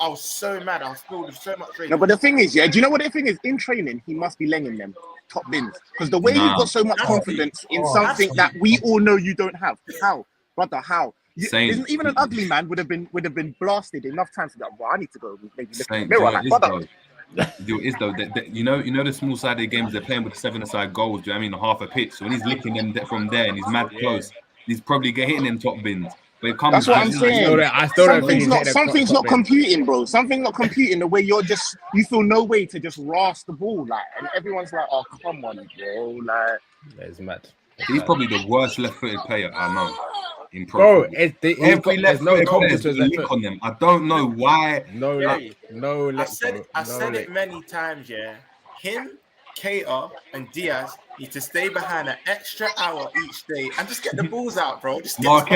I was so mad. I was filled with so much rage. No, but the thing is, do you know what the thing is? In training, he must be laying them top bins because the way he got so much confidence in something that we all know you don't have. How, brother? How? Even an ugly man would have been blasted enough times to go. Well, I need to go maybe look in the mirror, like brother. It is though. You know the small sided games they're playing with the 7-a-side goals. Do you know what I mean? Half a pitch. So when he's licking them from there and he's mad close, he's probably hitting them top bins. But it comes. That's what I'm saying. I still don't think something's not computing, bro. Something's not computing the way you feel no way to just rasp the ball, like, and everyone's like, oh come on, bro, like. It's mad. He's probably the worst left-footed player I know. Bro, there's no confidence lick on them. I don't know why. I said it many times. Yeah, him, Keita, and Diaz need to stay behind an extra hour each day and just get the balls out, bro. Just get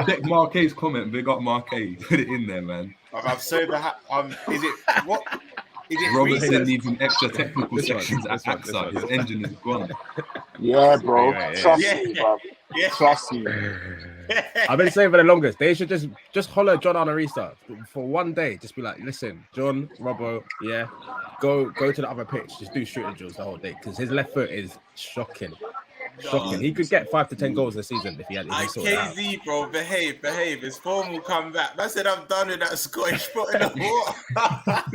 check Marquez's comment. Big up Marquez. Put it in there, man. I'm so behind. Is it what? Is it Robertson needs an extra technical sections at AXA. His engine is gone. Yeah, bro. Trust me, bro. Yeah. Trust me. I've been saying for the longest. They should just holler John Arisa for one day. Just be like, listen, John, Robbo, go to the other pitch. Just do shooting drills the whole day because his left foot is shocking. He could get 5 to 10 goals this season if he KZ, bro, behave. His form will come back. I said I'm done with that Scottish foot in the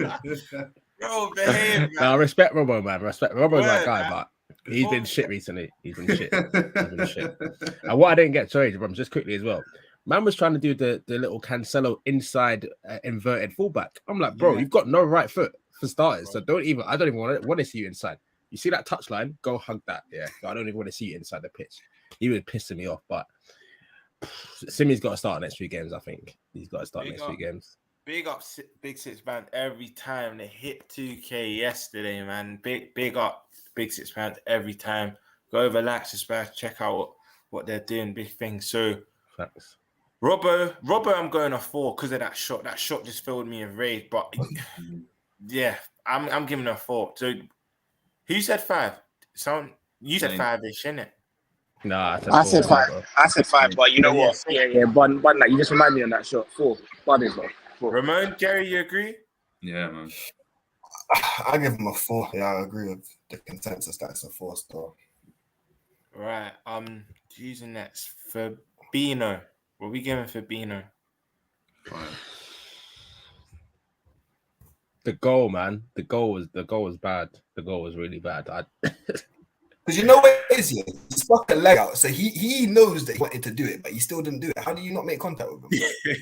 water. Bro, behave, man. I respect Robbo, man. Robbo's that guy, but he's been shit recently. He's been shit. And what I didn't get, sorry, just quickly as well. Man was trying to do the little Cancelo inside inverted fullback. I'm like, bro, you've got no right foot for starters. So I don't even want to see you inside. You see that touchline? Go hug that. Yeah, I don't even want to see you inside the pitch. He was pissing me off, but Simi's got to start next 3 games. I think he's got to start next 3 games. Big up, Big Six Band every time they hit 2K yesterday, man. Big up, Big Six Band every time. Go over, like, subscribe, check out what they're doing. Big thing. So, thanks. Robbo, I'm going a 4 because of that shot. That shot just filled me with rage. But yeah, I'm giving a 4. So. Who said 5? You said 5-ish, innit? Nah, I said 5. I said 5, but you know what? Yeah. Bun, like, you just remind me on that shot. 4. Bun is like 4. Ramon, Jerry, you agree? Yeah, man. I give him a 4. Yeah, I agree with the consensus. That's a 4-star. Right. Using next Fabinho. What are we giving Fabinho? 5. The goal, man. The goal was bad. The goal was really bad. Because you know what it is, he stuck a leg out, so he knows that he wanted to do it, but he still didn't do it. How do you not make contact with him?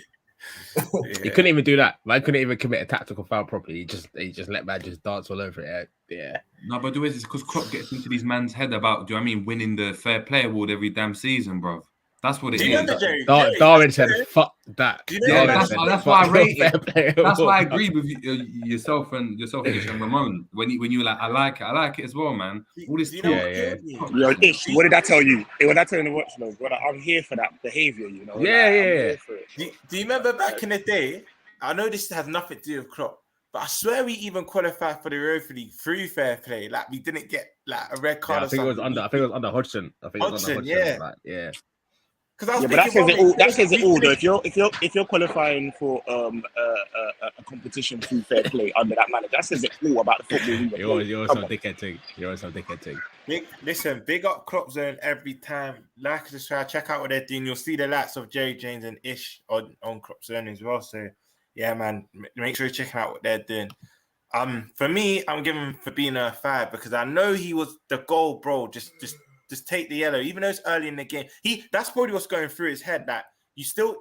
He couldn't even do that. Man couldn't even commit a tactical foul properly. He just let man just dance all over it. Yeah. No, but the way is because Klopp gets into these man's head about, do you know what I mean, winning the fair play award every damn season, bro. That's what it Do you is. remember, Jerry? Darwin said, "Fuck that." Do you know that's why I rate it. That's why I agree with yourself and Ish and Ramon. When you were like, I like it as well, man. All this talk. Yo, Ish, what did I tell you? What did I tell you in the watch log? I'm here for that behavior, you know. Yeah. I'm here for it. Do you remember back in the day? I know this has nothing to do with Klopp, but I swear we even qualified for the Europa League through fair play. Like we didn't get like a red card. I think it was under Hodgson. Yeah. Like, yeah. But that says it all. That says it all. Though, if you're qualifying for a competition through fair play under that manager, that says it all about the football. You're some dickhead thing. Listen, big up Klopp Zone every time. Like, subscribe, check out what they're doing. You'll see the likes of Jerry James and Ish on Klopp Zone as well. So yeah, man, make sure you're checking out what they're doing. For me, I'm giving Fabinho a 5 because I know he was the goal, bro. Just take the yellow, even though it's early in the game. That's probably what's going through his head. That you still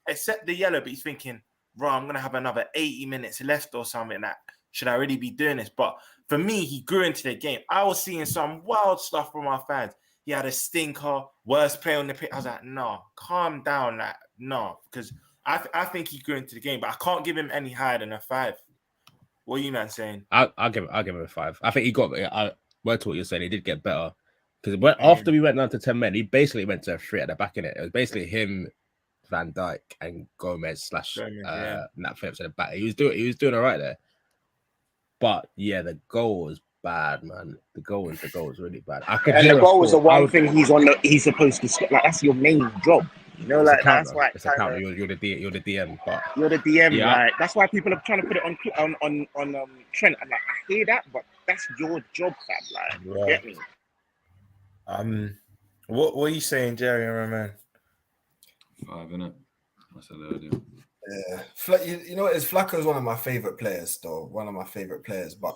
accept the yellow, but he's thinking, "Bro, I'm gonna have another 80 minutes left or something. That should I really be doing this?" But for me, he grew into the game. I was seeing some wild stuff from our fans. He had a stinker, worst play on the pitch. I was like, "No, calm down, like no," because I think he grew into the game, but I can't give him any higher than a 5. What are you man saying? I'll give him a 5. I think he got. Word to what you're saying, he did get better. Because after we went down to 10 men, he basically went to a 3 at the back in it. It was basically him, Van Dijk, and Gomez / Nat Phillips at the back. He was doing all right there. But yeah, the goal was bad, man. The goal was really bad. And the goal was the one thing he's supposed to score. Like that's your main job. You know, like that's why it's a counter. You're the DM, but you're the DM. Yeah. Right? That's why people are trying to put it on Trent. And like, I hear that, but that's your job, fam. Like, get me. What are you saying, Jerry and Roman? 5, innit? I said earlier. Yeah, you know what? Flacco is one of my favorite players, though. One of my favorite players, but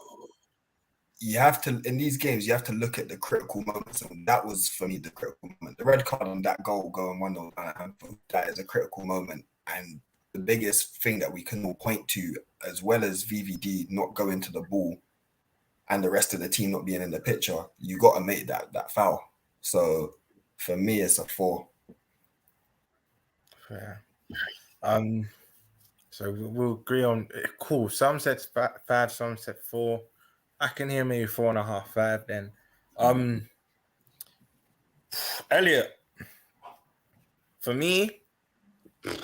you have to in these games. You have to look at the critical moments, and that was for me the critical moment. The red card on that goal going 1-0 at Anfield, that is a critical moment, and the biggest thing that we can all point to, as well as VVD not going to the ball. And the rest of the team not being in the picture, you got to make that foul. So for me, it's a 4. Yeah. So we'll agree on cool. Some said 5, some said 4. I can hear maybe 4.5, 5. Then, Elliott. For me,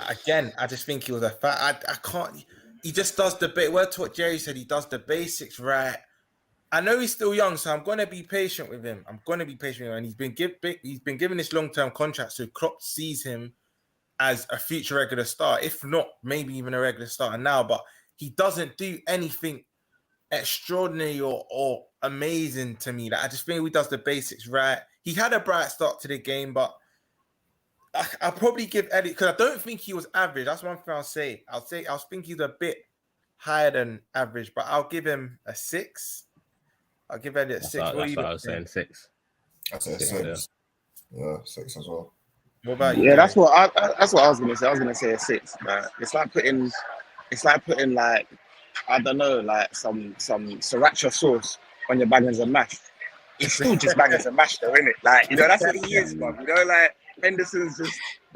again, I just think he was a 5. I can't. He just does the word to what Jerry said. He does the basics right. I know he's still young, so I'm going to be patient with him. And he's been given this long-term contract, so Klopp sees him as a future regular star, if not maybe even a regular starter now. But he doesn't do anything extraordinary or amazing to me. Like, I just think he does the basics right. He had a bright start to the game, but I'll probably give Elliott, because I don't think he was average. That's one thing I'll say. I'll think he's a bit higher than average, but I'll give him a 6. I'll give Elliott 6. That's what I was saying, 6. That's a 6. Yeah, 6 as well. What about you? Yeah, that's what I was gonna say. I was gonna say a 6. Man. It's like putting like I don't know, like some sriracha sauce on your bangers and mash. It's still just bangers and mash, though, isn't it? Like, you know, that's what he is, man. You know, like Henderson's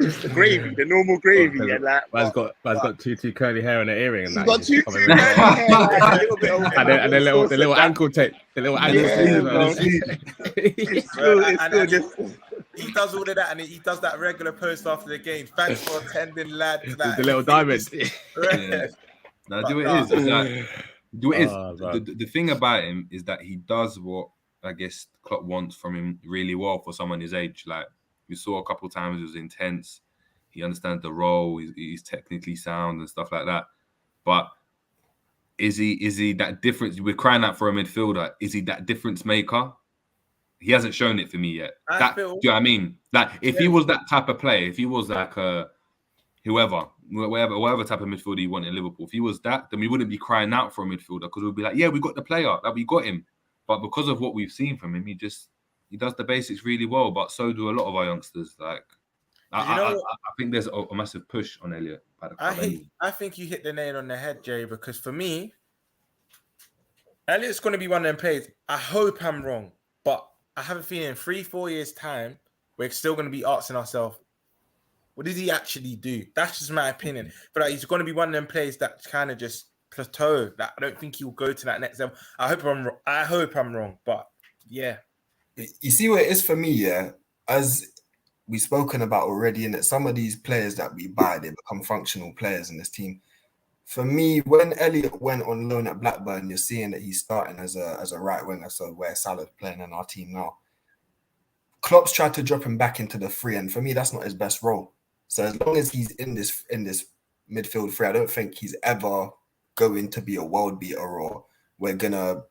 just the gravy, the normal gravy, and like. Man's got two curly hair and an earring, and he's got two curly hair, like, a little bit of, and the little ankle tape, the little ankle tape. He does all of that, and he does that regular post after the game. Thanks for attending, lad. The little diamond. Yeah. No, do it is. The thing about him is that he does what I guess Klopp wants from him really well for someone his age. Like we saw a couple of times, it was intense. He understands the role. He's technically sound and stuff like that. But is he that difference? We're crying out for a midfielder. Is he that difference maker? He hasn't shown it for me yet. Do you know what I mean? Like if he was that type of player, if he was like whatever type of midfielder you want in Liverpool, if he was that, then we wouldn't be crying out for a midfielder, because we'd be like, yeah, we got the player, like we got him. But because of what we've seen from him, he does the basics really well. But so do a lot of our youngsters. Like, I think there's a massive push on Elliott by the club. I think you hit the nail on the head, Jerry, because for me, Elliott's going to be one of them players. I hope I'm wrong, but I have a feeling in 3-4 years' time, we're still going to be asking ourselves, what did he actually do? That's just my opinion. But like, he's going to be one of them players that kind of just plateau. That I don't think he'll go to that next level. I hope I'm wrong, but yeah. You see what it is for me, yeah? As we've spoken about already, in that some of these players that we buy, they become functional players in this team. For me, when Elliott went on loan at Blackburn, you're seeing that he's starting as a right winger, so where Salah's playing in our team now. Klopp's tried to drop him back into the free, and for me, that's not his best role. So as long as he's in this midfield free, I don't think he's ever going to be a world beater, or we're gonna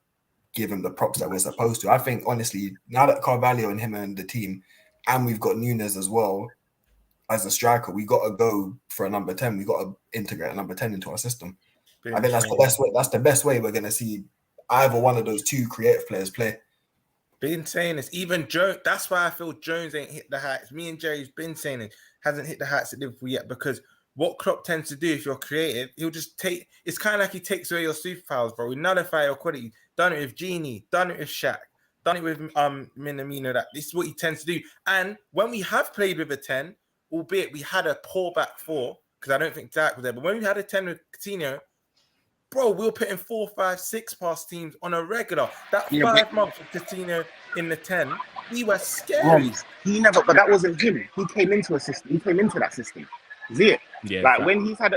give him the props that we're supposed to. I think honestly, now that Carvalho and him are in the team, and we've got Nunez as well as a striker, we got to go for a number 10. We got to integrate a number 10 into our system. I think that's the best way. That's the best way we're gonna see either one of those two creative players play. Been saying this, even Jones. That's why I feel Jones ain't hit the heights. Me and Jerry's been saying it, hasn't hit the heights at Liverpool yet, because what Klopp tends to do, if you're creative, he'll just take. It's kind of like he takes away your superpowers, bro. We nullify your quality. Done it with Genie, done it with Shaq, done it with Minamino. That this is what he tends to do. And when we have played with a 10, albeit we had a poor back 4, because I don't think Dak was there, but when we had a 10 with Coutinho, bro, we were putting 4, 5, 6 past teams on a regular. That 5 months with Coutinho in the 10, we were scary. But that wasn't him. He came into a system. He came into that system. See it? Yeah, like when he's had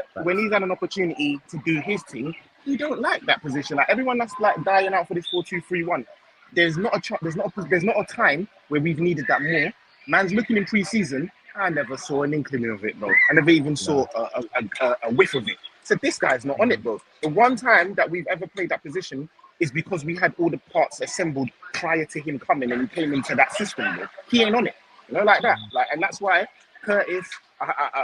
an opportunity to do his thing, he don't like that position. Like everyone that's like dying out for this 4-2-3-1. There's not a time where we've needed that more. Man's looking in pre-season. I never saw an inkling of it, bro. I never even saw a whiff of it. So this guy's not on it, bro. The one time that we've ever played that position is because we had all the parts assembled prior to him coming, and he came into that system, bro. He ain't on it, like that. Like, and that's why Curtis,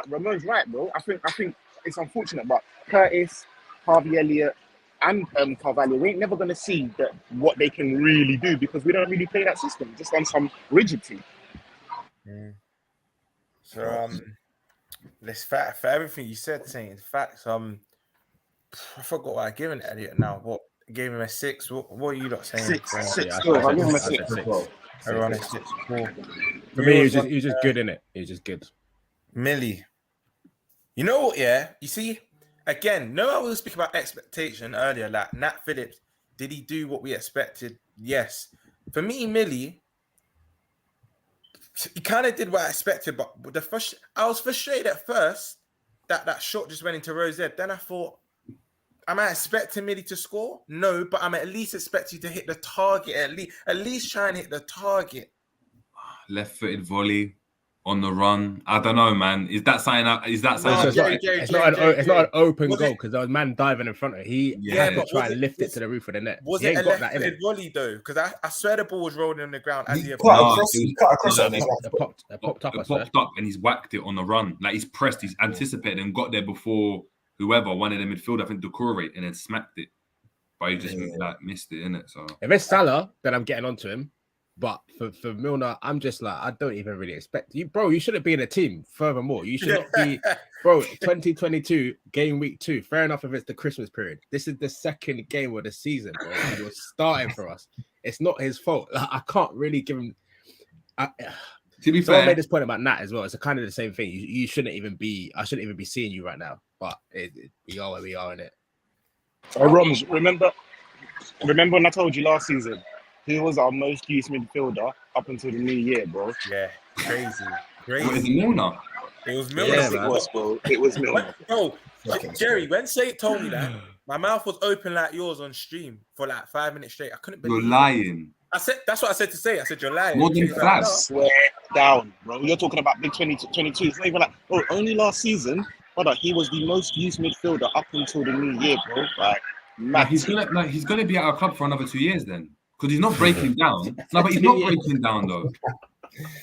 Ramon's right, bro. I think it's unfortunate, but Curtis, Harvey, Elliott, and Carvalho, we ain't never gonna see what they can really do, because we don't really play that system, just on some rigidity. So let's for everything you said, saying facts. I forgot what I given Elliott now. What gave him a 6? What are you lot saying? 6. I give him a 6. Everyone is 6. Cool. For me, he was just good in it. He was just good. Millie, you know what? Yeah, you see, again, I will speak about expectation earlier. Like Nat Phillips, did he do what we expected? Yes. For me, Millie, he kind of did what I expected, but I was frustrated at first that shot just went into Rose. Then I thought, am I expecting Millie to score? No, but I'm at least expecting to hit the target. At least try and hit the target. Left-footed volley on the run. I don't know, man. Is that something? It's not an open goal, because there was a man diving in front of it. He had to try and lift it to the roof of the net. Was it a left-footed volley though? Because I swear the ball was rolling on the ground as he cut across it. It popped up, and he's whacked it on the run. Like he's pressed, he's anticipated and got there before whoever, one of the midfield, I think Decore, and then smacked it. But he just missed it, innit? So if it's Salah, then I'm getting onto him. But for Milner, I'm just like, I don't even really expect you, bro. You shouldn't be in a team. Furthermore, you should not be, bro. 2022 game week 2. Fair enough if it's the Christmas period. This is the second game of the season, bro. You're starting for us. It's not his fault. I can't really give him. To be fair, I made this point about Nat as well. It's kind of the same thing. You shouldn't even be. I shouldn't even be seeing you right now. But we are where we are in it. Romz, remember when I told you last season? He was our most used midfielder up until the new year, bro. Yeah, crazy. What is it, Milner? It was Milner. Yes, it was, bro. It was Milner. Bro, Jerry, when Saint told me that, my mouth was open like yours on stream for like 5 minutes straight. I couldn't believe You're lying. I said, that's what I said to say. I said, you're lying. More than flat. Swear down, bro. You're talking about big 2022. It's not even like, only last season, brother, he was the most used midfielder up until the new year, bro. Like, he's gonna be at our club for another 2 years then. Because he's not breaking down. No, but he's not breaking down though.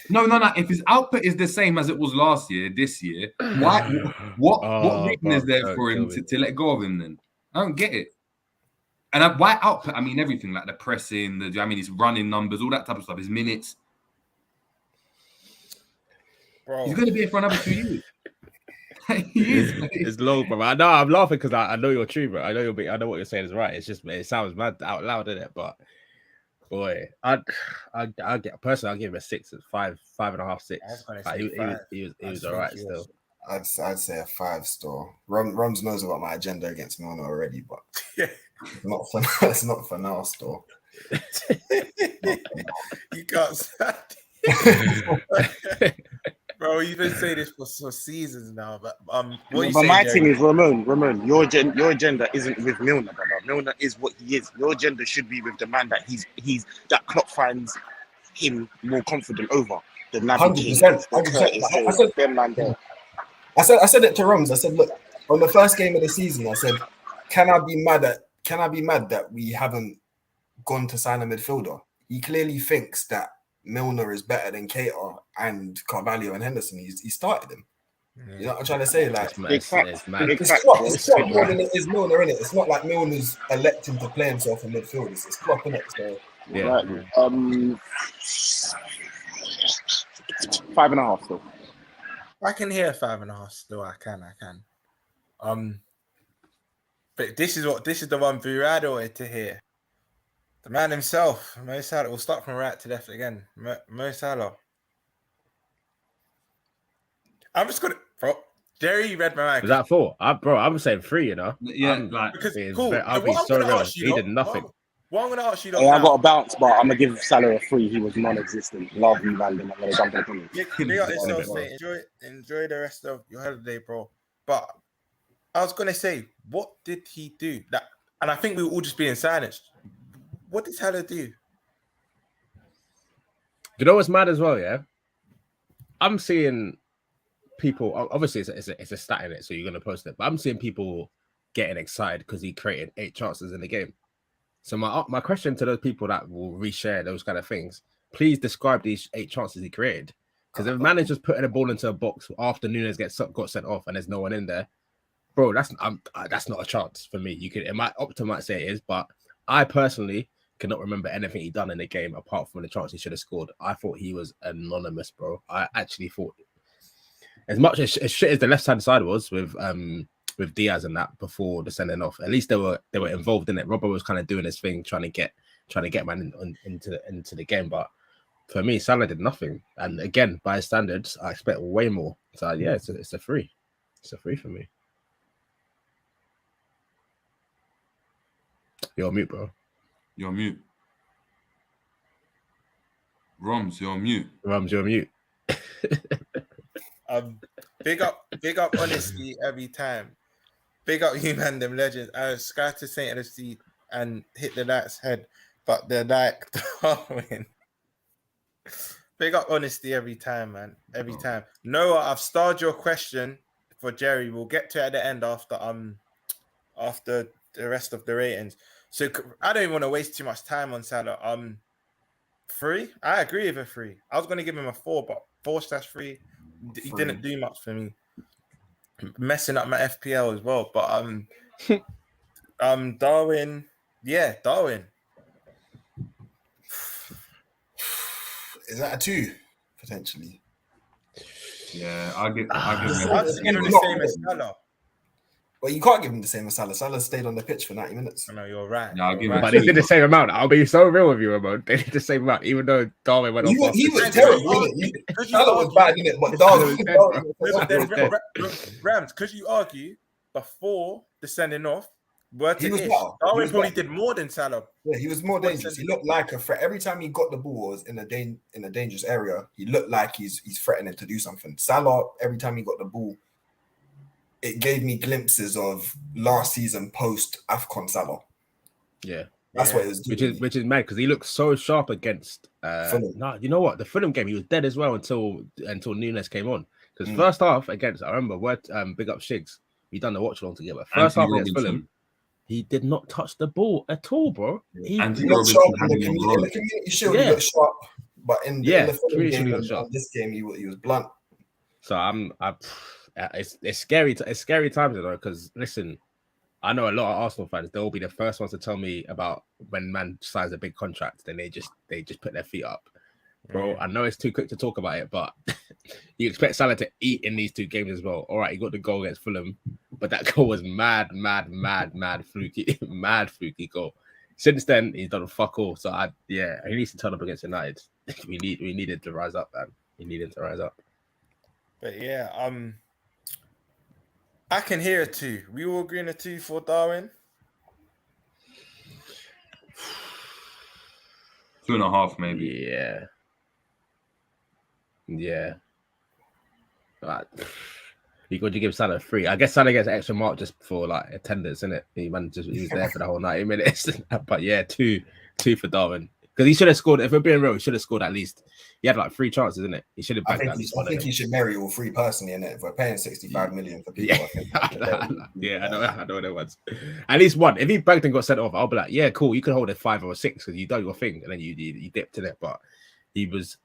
No. If his output is the same as it was last year, this year, what reason is there for him to let go of him then? I don't get it. And why output? I mean everything, like the pressing, his running numbers, all that type of stuff, his minutes. bro. He's going to be here for another 2 years. He is. It's low, bro. I know I'm laughing because I know you're true, bro. I know what you're saying is right. It's just it sounds mad out loud, isn't it? But boy, I get personally, I'll give him a 6. It's 5.5, 6. He was all right still. I'd say a 5 star. Romz knows about my agenda against Milner already, but it's not for now, store. You can't stand bro, you've been saying this for seasons now, but my thing is Ramon, your agenda isn't with Milner, brother. Milner is what he is. Your agenda should be with the man that he's that Klopp finds him more confident over the 100%. I said it to Romz. I said, look, on the first game of the season, I said, can I be mad that we haven't gone to sign a midfielder? He clearly thinks that Milner is better than Keita and Carvalho and Henderson. He started him. You know what I'm trying to say? Like, it's Klopp more than it is Milner, innit? It's not like Milner's electing to play himself in midfield. It's Klopp, innit? So, yeah. Right. 5.5 still. I can hear 5.5 still. I can. But this is the one Burrado wanted to hear. The man himself, Mo Salah. We'll start from right to left again. Mo Salah. I'm just gonna, bro. Jerry read my mind. Was that 4? I'm saying 3. You know. Yeah, because cool. I'll be so real. He did nothing. What I'm gonna ask you, I got a bounce, but I'm gonna give Salah a 3. He was non-existent. Love you, man. I'm gonna jump in. Enjoy the rest of your holiday, bro. But I was gonna say, what did he do? And I think we were all just being silent. What did Salah do? You know what's mad as well, yeah? I'm seeing people, obviously it's a stat in it, so you're going to post it, but I'm seeing people getting excited because he created 8 chances in the game. So my question to those people that will reshare those kind of things, please describe these 8 chances he created. Because if a manager's putting a ball into a box after Nunez got sent off and there's no one in there, bro, that's not a chance for me. Opta might say it is, but I personally cannot remember anything he done in the game apart from the chance he should have scored. I thought he was anonymous, bro. I actually thought, as much as shit as the left hand side was with Diaz and that before the sending off, at least they were involved in it. Robert was kind of doing his thing, trying to get man into the game. But for me, Salah did nothing. And again, by his standards, I expect way more. So yeah, it's a 3. It's a 3 for me. You're on mute, bro. You're on mute. Romz, you're on mute. Romz, you're on mute. Big up honesty every time. Big up you, man, them legends. I was sky to St. LFC and hit the Knights' head, but they're like Darwin. Big up honesty every time, man. Every time. Noah, I've starred your question for Jerry. We'll get to it at the end after the rest of the ratings. So I don't even want to waste too much time on Salah. 3. I agree with a 3. I was going to give him a 4, but 4/3. He didn't do much for me. Messing up my FPL as well. But Darwin. Yeah, Darwin. Is that a 2 potentially? Yeah, I'll give him the same as Salah. Well, you can't give him the same as Salah. Salah stayed on the pitch for 90 minutes. I know, you're right. Yeah, I'll give him. But they did the same amount. I'll be so real with you, Ramon. They did the same amount, even though Darwin went off. He was terrible. Salah was bad, innit? But Darwin. Rams, because you argue before the sending off, he was Darwin probably did more than Salah. Yeah, he was more dangerous. He looked like a threat. Every time he got the ball was in a dangerous area, he looked like he's threatening to do something. Salah, every time he got the ball, it gave me glimpses of last season post AFCON Salah. Yeah. That's what it was doing. Which is mad because he looked so sharp against you know what? The Fulham game, he was dead as well until Nunez came on. Because first half against, I remember big up Shigs. We done the watch along together. First half against Fulham, he did not touch the ball at all, bro. He looked sharp in the community shield. He looked sharp, but in the Fulham game, this game, he was blunt. So it's scary. It's scary times, you know. Because listen, I know a lot of Arsenal fans. They'll be the first ones to tell me about when man signs a big contract, then they just put their feet up. Bro, I know it's too quick to talk about it, but you expect Salah to eat in these two games as well. All right, he got the goal against Fulham, but that goal was mad fluky, mad fluky goal. Since then, he's done fuck all. So he needs to turn up against United. we needed to rise up, man. He needed to rise up. But yeah, I can hear a 2. We all agreeing a 2 for Darwin. 2.5 maybe. Yeah. But you got to give Salah 3. I guess Salah gets an extra mark just for like attendance, isn't it? He was there for the whole 90 minutes. But yeah, 2 for Darwin. Because he should have scored, if we're being real, he should have scored at least. He had like 3 chances, isn't it? He should have backed at least one. I think he should marry all 3 personally, innit? If we're paying 65 million for people, I know what it was. At least one. If he bagged and got sent off, I'll be like, yeah, cool. You could hold a 5 or a 6 because you done your thing, and then you dipped in it. But he was.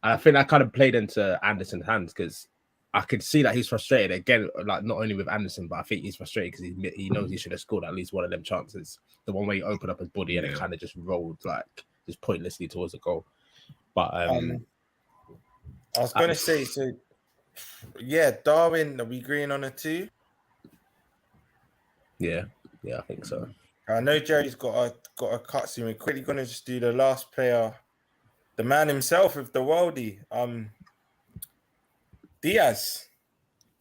I think that kind of played into Anderson's hands because I could see that he's frustrated again. Like not only with Anderson, but I think he's frustrated because he knows he should have scored at least one of them chances. The one where he opened up his body and it kind of just rolled like just pointlessly towards the goal. But I was going to say, so yeah, Darwin, are we agreeing on a 2? Yeah, I think so. I know Jerry's got a cut soon. We're quickly going to just do the last player, the man himself with the worldie, Diaz.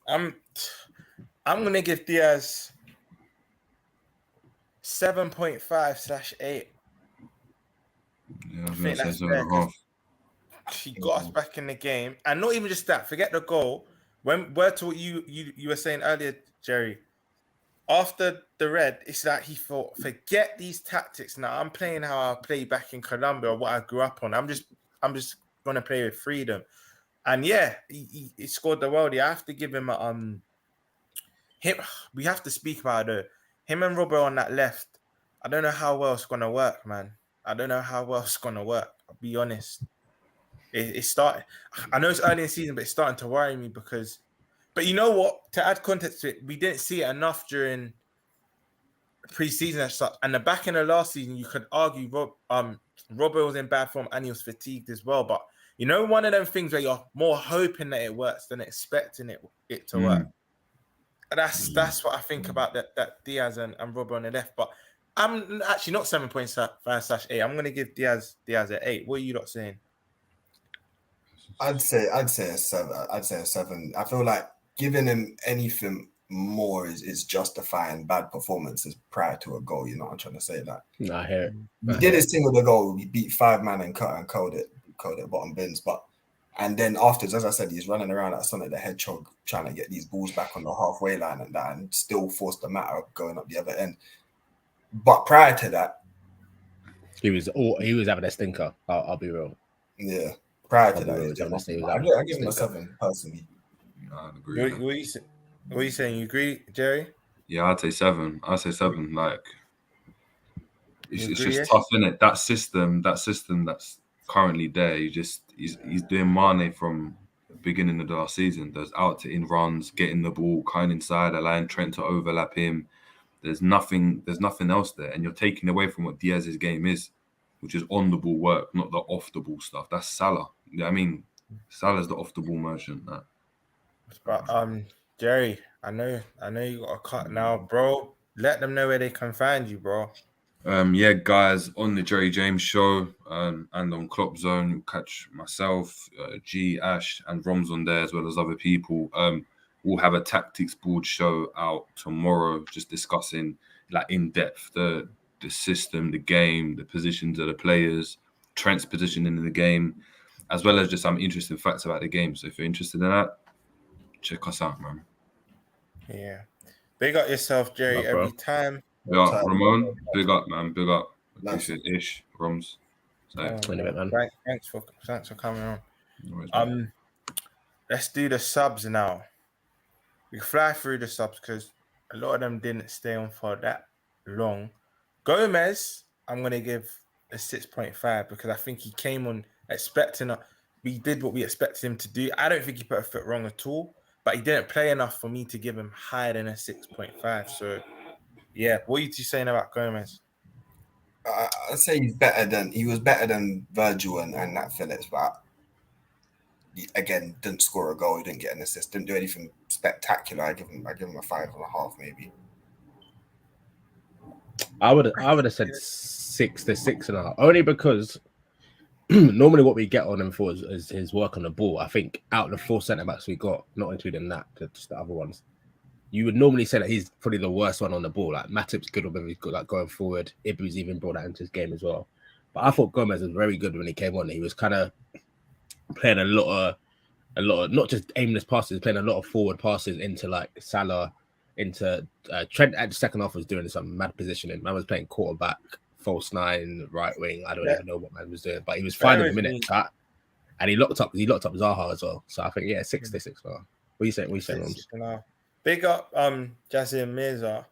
I'm going to give Diaz 7.5/8. Yeah, I think that's fair. She got us back in the game, and not even just that. Forget the goal. When we're to what you were saying earlier, Jerry. After the red, it's like he thought, forget these tactics. Now I'm playing how I play back in Colombia, what I grew up on. I'm just gonna play with freedom. And yeah, he scored the worldie. I have to give him him. We have to speak about it. Him and Robert on that left. I don't know how well it's gonna work, man. I don't know how well it's gonna work. I'll be honest. It's starting. I know it's early in the season, but it's starting to worry me because. But you know what? To add context to it, we didn't see it enough during pre-season as such. And the back end of last season, you could argue Robert was in bad form and he was fatigued as well. But you know, one of them things where you're more hoping that it works than expecting it to work. And that's what I think about that Diaz and Robert on the left. But I'm actually not 7.5/8. I'm going to give Diaz an 8. What are you lot saying? I'd say a 7. I'd say a 7. I feel like giving him anything more is justifying bad performances prior to a goal. You know what I'm trying to say? Like, I hear it. He did his thing with the goal. He beat 5 man and code it bottom bins. And then afterwards, as I said, he's running around like Sonic the Hedgehog trying to get these balls back on the halfway line and that, and still forced the matter of going up the other end. But prior to that, he was having a stinker. I'll be real. Yeah. Prior to that, I give him a 7 personally. I agree. What are you saying? You agree, Jerry? Yeah, I'd say 7. Like, it's just tough, isn't it? That system that's currently there. He's doing Mane from the beginning of the last season. There's out to in runs, getting the ball, kind inside, allowing Trent to overlap him. There's nothing else there, and you're taking away from what Diaz's game is, which is on the ball work, not the off the ball stuff. That's Salah. Yeah, I mean, Salah's the off the ball merchant. But Jerry, I know you got a cut now, bro. Let them know where they can find you, bro. Yeah, guys, on the Jerry James show and on Klopp Zone, you'll catch myself, G, Ash, and Romz on there, as well as other people. We'll have a tactics board show out tomorrow, just discussing like in depth the system, the game, the positions of the players, Trent's positioning in the game, as well as just some interesting facts about the game. So if you're interested in that, check us out, man. Yeah. Big up yourself, Jerry, every time. Big up, Ramon. Big up, man. Big up. Appreciate Ish, Romz. Thanks for coming on. No, let's do the subs now. We fly through the subs because a lot of them didn't stay on for that long. Gomez, I'm going to give a 6.5 because I think he came on expecting we did what we expected him to do. I don't think he put a foot wrong at all, but he didn't play enough for me to give him higher than a 6.5. So, yeah, what are you two saying about Gomez? I'd say he was better than Virgil and Nat Phillips, but again, didn't score a goal, he didn't get an assist, didn't do anything spectacular. I give him a 5.5 maybe. I would have said 6 to 6.5, only because normally what we get on him for is his work on the ball. I think out of the 4 centre backs we got, not including that, just the other ones, you would normally say that he's probably the worst one on the ball. Like Matip's good when he's good, like going forward. Ibu's even brought that into his game as well. But I thought Gomez was very good when he came on. He was kind of playing a lot of not just aimless passes, playing a lot of forward passes into like Salah, into Trent at the second half was doing some mad positioning. Man was playing quarterback, false 9, right wing. I don't even know what man was doing, but he was finding the minutes, and he locked up Zaha as well. So I think 6 to 6. What you saying, Romz? Big up Jazir Mirza.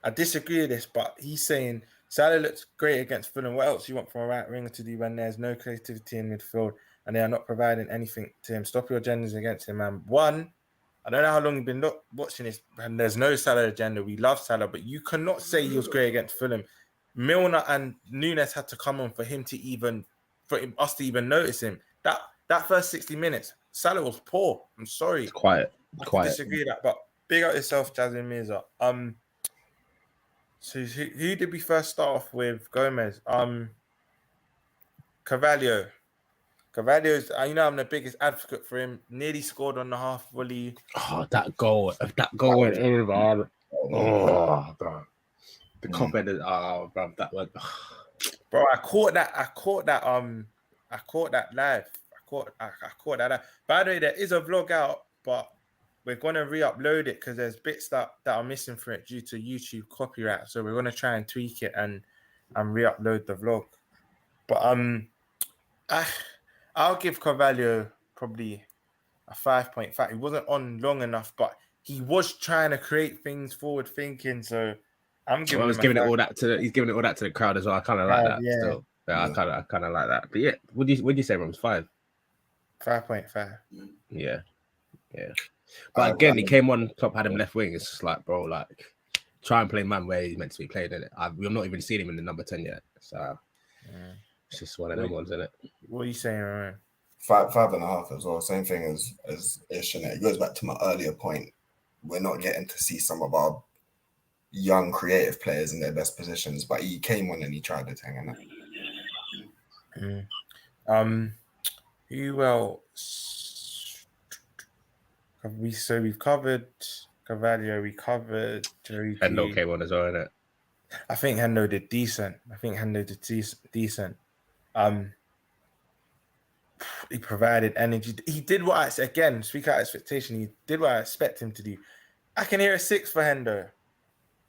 I disagree with this, but he's saying Salah looks great against Fulham. What else you want from a right winger to do when there's no creativity in midfield and they are not providing anything to him? Stop your agendas against him, man. One, I don't know how long you've been watching this, and there's no Salah agenda. We love Salah, but you cannot say he was great against Fulham. Milner and Nunez had to come on for us to even notice him. That first 60 minutes, Salah was poor. I'm sorry. It's quiet. I disagree with that, but big up yourself, Jazzy Mirza. So who did we first start off with? Gomez. Carvalho. Carvalho's, I'm the biggest advocate for him. Nearly scored on the half volley. Oh, that goal! If that goal went in, bro. Oh, bro. The cop ended. Oh, bro, that went. Bro, I caught that live. I caught that live. By the way, there is a vlog out, but we're gonna re-upload it because there's bits that are missing from it due to YouTube copyright. So we're gonna try and tweak it and re-upload the vlog. But I'll give Carvalho probably a 5.5. He wasn't on long enough, but he was trying to create things forward thinking. So I'm giving. He's giving it all that to the crowd as well. I kind of like that. Yeah. Still. Yeah, I kind of like that. But yeah, what do you say, Romz? 5? 5.5. Yeah. But again, he came on. Klopp had him left wing. It's just like, bro, like try and play man where he's meant to be played in it. We're not even seeing him in the number 10 yet. So it's just one of them ones, isn't it? What are you saying, Ryan? 5.5 as well. Same thing as Ish, and it goes back to my earlier point. We're not getting to see some of our young creative players in their best positions, but he came on and he tried to hang on. Who else? We've covered Carvalho, we covered Jerry. Hendo came on as well, innit? I think Hendo did decent. Decent. He provided energy. He did what I again, speak out expectation. He did what I expect him to do. I can hear a 6 for Hendo.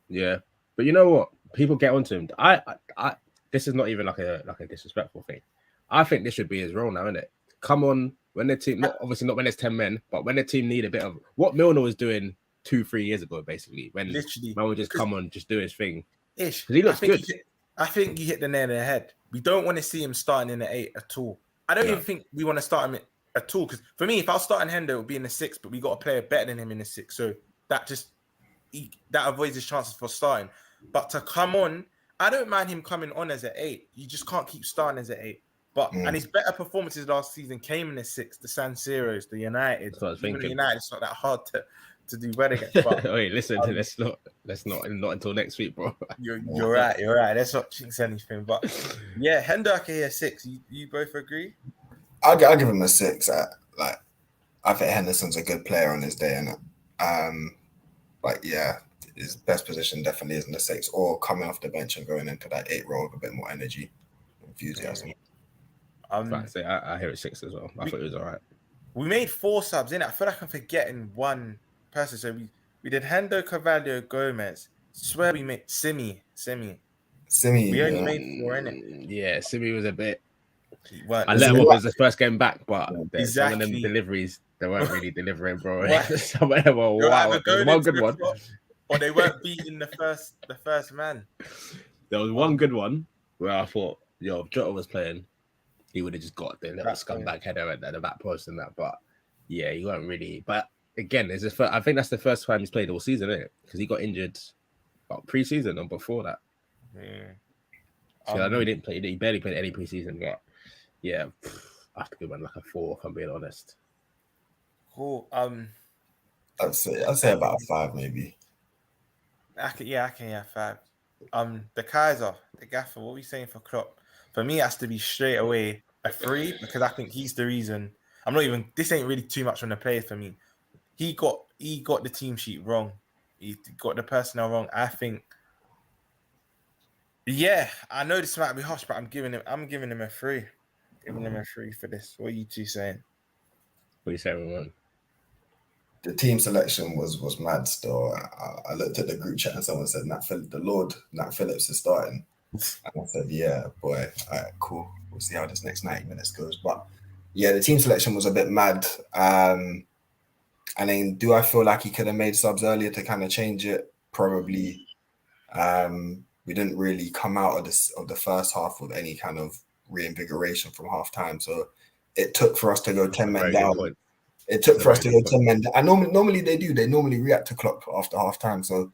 Yeah, but you know what? People get onto him. I this is not even like a disrespectful thing. I think this should be his role now, isn't it? Come on, when the team, obviously not when there's 10 men, but when the team need a bit of what Milner was doing 2-3 years ago, basically, when literally man would just come on, just do his thing. Ish, because he looks good. I think you hit the nail on the head. We don't want to see him starting in the 8 at all. I don't even think we want to start him at all. Because for me, if I was starting Hendo, it would be in the 6, but we got a player better than him in the 6. So that avoids his chances for starting. But to come on, I don't mind him coming on as an 8. You just can't keep starting as an 8. But and his better performances last season came in the 6, the San Siro's, the United. That's what I was thinking. The United, it's not that hard to do well against. But, wait, listen, let's not until next week, bro. You're right. Let's not jinx anything. But yeah, Hendo, I can hear 6. You both agree? I'll give him a 6. I think Henderson's a good player on his day, and but yeah, his best position definitely is in the 6, or coming off the bench and going into that 8 role with a bit more energy, enthusiasm. I hear it 6 as well. I thought it was all right. We made 4 subs in it. I feel like I'm forgetting one person. So we did Hendo, Carvalho, Gomez. Swear we made Simi. We only made 4 in it. Yeah, Simi was a bit. I let him off as the first game back, but some of them deliveries they weren't really delivering, bro. Some of them were wow. There was one good one, or they weren't beating the first man. There was one good one where I thought, if Jota was playing, he would have just got the little scumbag header at the back post and that. But yeah, he weren't really. But again, I think that's the first time he's played all season, isn't it? Because he got injured pre-season or before that. Yeah. So I know he didn't play. He barely played any pre-season, but yeah, I have to give him like a 4. If I'm being honest. Cool. I'd say about a 5 maybe. I can 5. The Kaiser, the gaffer, what are we saying for Klopp? For me, it has to be straight away a 3 because I think he's the reason. This ain't really too much on the players for me. He got the team sheet wrong. He got the personnel wrong. I think. Yeah, I know this might be harsh, but I'm giving him a 3. Giving him a 3 for this. What are you two saying? What are you saying, man? The team selection was mad still. I looked at the group chat and someone said Nat Phillips is starting. And I said, yeah, boy, all right, cool. We'll see how this next 90 minutes goes. But yeah, the team selection was a bit mad. I mean, do I feel like he could have made subs earlier to kind of change it? Probably. We didn't really come out of the first half with any kind of reinvigoration from half time. So it took for us to go 10 men down. It took for us to go 10 men down. And normally they do. They normally react to Klopp after half time. So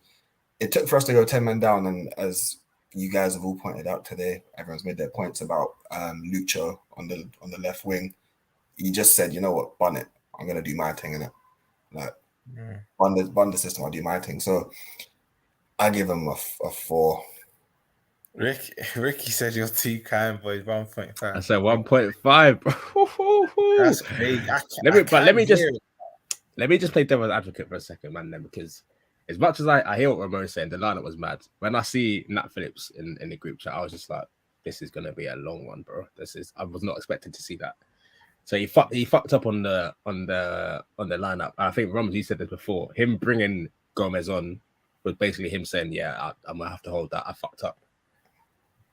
it took for us to go 10 men down. And as you guys have all pointed out today, everyone's made their points about Lucho on the left wing. He just said, you know what, bun it. I'm going to do my thing in it. Like, bun the system, I'll do my thing. So I give him a 4. Ricky said you're too kind, boys. 1.5. I said 1.5. That's crazy. Let me just play devil's advocate for a second, man. Then, because as much as I hear what Ramon's saying, the lineup was mad. When I see Nat Phillips in the group chat, I was just like, this is gonna be a long one, bro. I was not expecting to see that. So he fucked up on the lineup. I think Romz, you said this before. Him bringing Gomez on was basically him saying, yeah, I'm gonna have to hold that. I fucked up.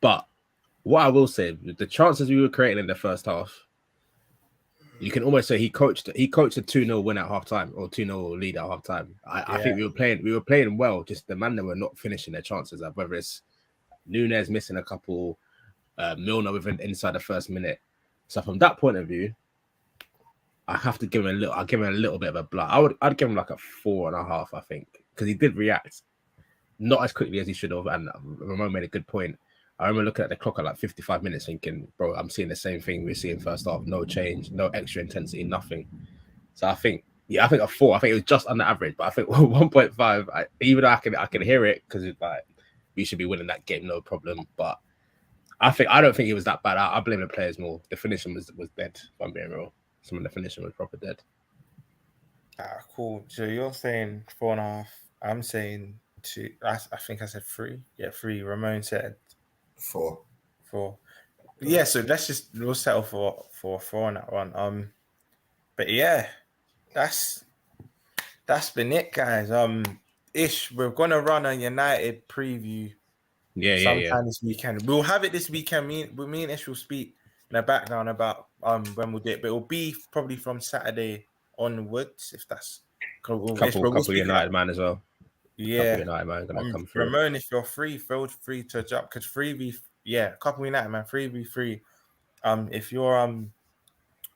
But what I will say, the chances we were creating in the first half, you can almost say he coached a 2-0 win at halftime or 2-0 lead at halftime. I think we were playing well. Just the man that were not finishing their chances. Whether it's Nunez missing a couple, Milner within inside the first minute. So from that point of view, I have to give him a little bit of a blood. I'd give him like a 4.5, I think, because he did react not as quickly as he should have, and Ramon made a good point. I remember looking at the clock at like 55 minutes thinking, bro, I'm seeing the same thing we were seeing first half. No change, no extra intensity, nothing. So I think a 4. I think it was just under average, but I think 1.5, even though I can hear it because it's like we should be winning that game, no problem. But I don't think it was that bad. I blame the players more. The finishing was dead, if I'm being real. Some of the finishing was proper dead. Cool. So you're saying 4.5. I'm saying 2. I think I said 3. Yeah, 3. Ramon said 4. Yeah, so we'll settle for 4 on that one. But yeah, that's been it, guys. Ish, we're gonna run a United preview. Sometime this weekend. We'll have it this weekend. Me and Ish will speak in the background about when we'll do it, but it'll be probably from Saturday onwards, if that's couple United man as well. Yeah, United man gonna come through. Ramon, if you're free, feel free to jump because couple United man, 3v3. If you're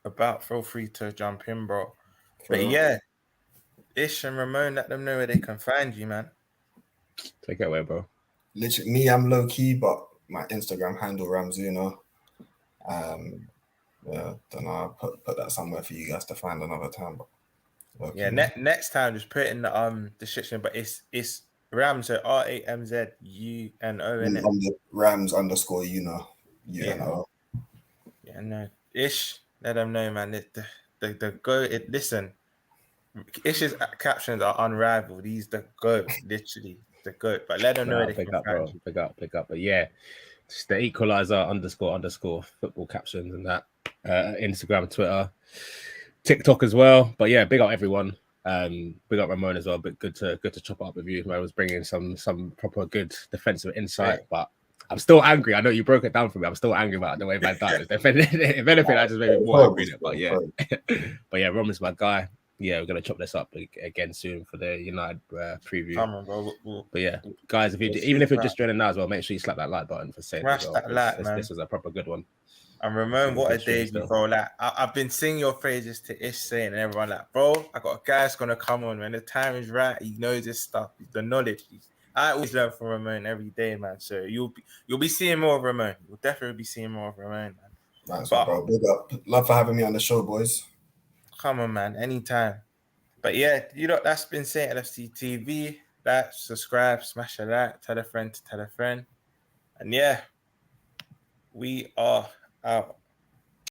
about, feel free to jump in, bro. But yeah, Ish and Ramon, let them know where they can find you, man. Take it away, bro. Literally, me, I'm low key, but my Instagram handle Ramzuno. Yeah, don't know. I'll put that somewhere for you guys to find another time. But next time just put it in the description. But it's Rams, so RAMZUNO, innit? Rams _UNO. Yeah, no. Ish, let them know, man. The go. Listen, Ish's captions are unrivaled. He's the goat, literally the goat. But let them know they pick up, bro. Pick up. But yeah, just the equalizer __ football captions and that. Instagram, Twitter, TikTok as well. But yeah, big up everyone. Big up Ramon as well. But good to chop up with you. I was bringing some proper good defensive insight, but I'm still angry. I know you broke it down for me. I'm still angry about the way Van Dijk was defending. If anything, I just made me more angry. But yeah, Roman's my guy. Yeah, we're gonna chop this up again soon for the United preview. Come on, bro. But yeah, guys, even if you're just joining now as well, make sure you slap that like button for saying man. This was a proper good one. And Ramon, what a debut, bro. Like I've been singing your phrases to Ish saying, and everyone like, bro, I got a guy that's gonna come on when the time is right. He knows his stuff, the knowledge. I always learn from Ramon every day, man. So you'll be seeing more of Ramon. You'll definitely be seeing more of Ramon, man. Nice, bro. Big up. Love for having me on the show, boys. come on, man. Anytime. But yeah, that's been Saint LFCTV. Like, subscribe, smash a like, tell a friend to tell a friend. And yeah, we are out.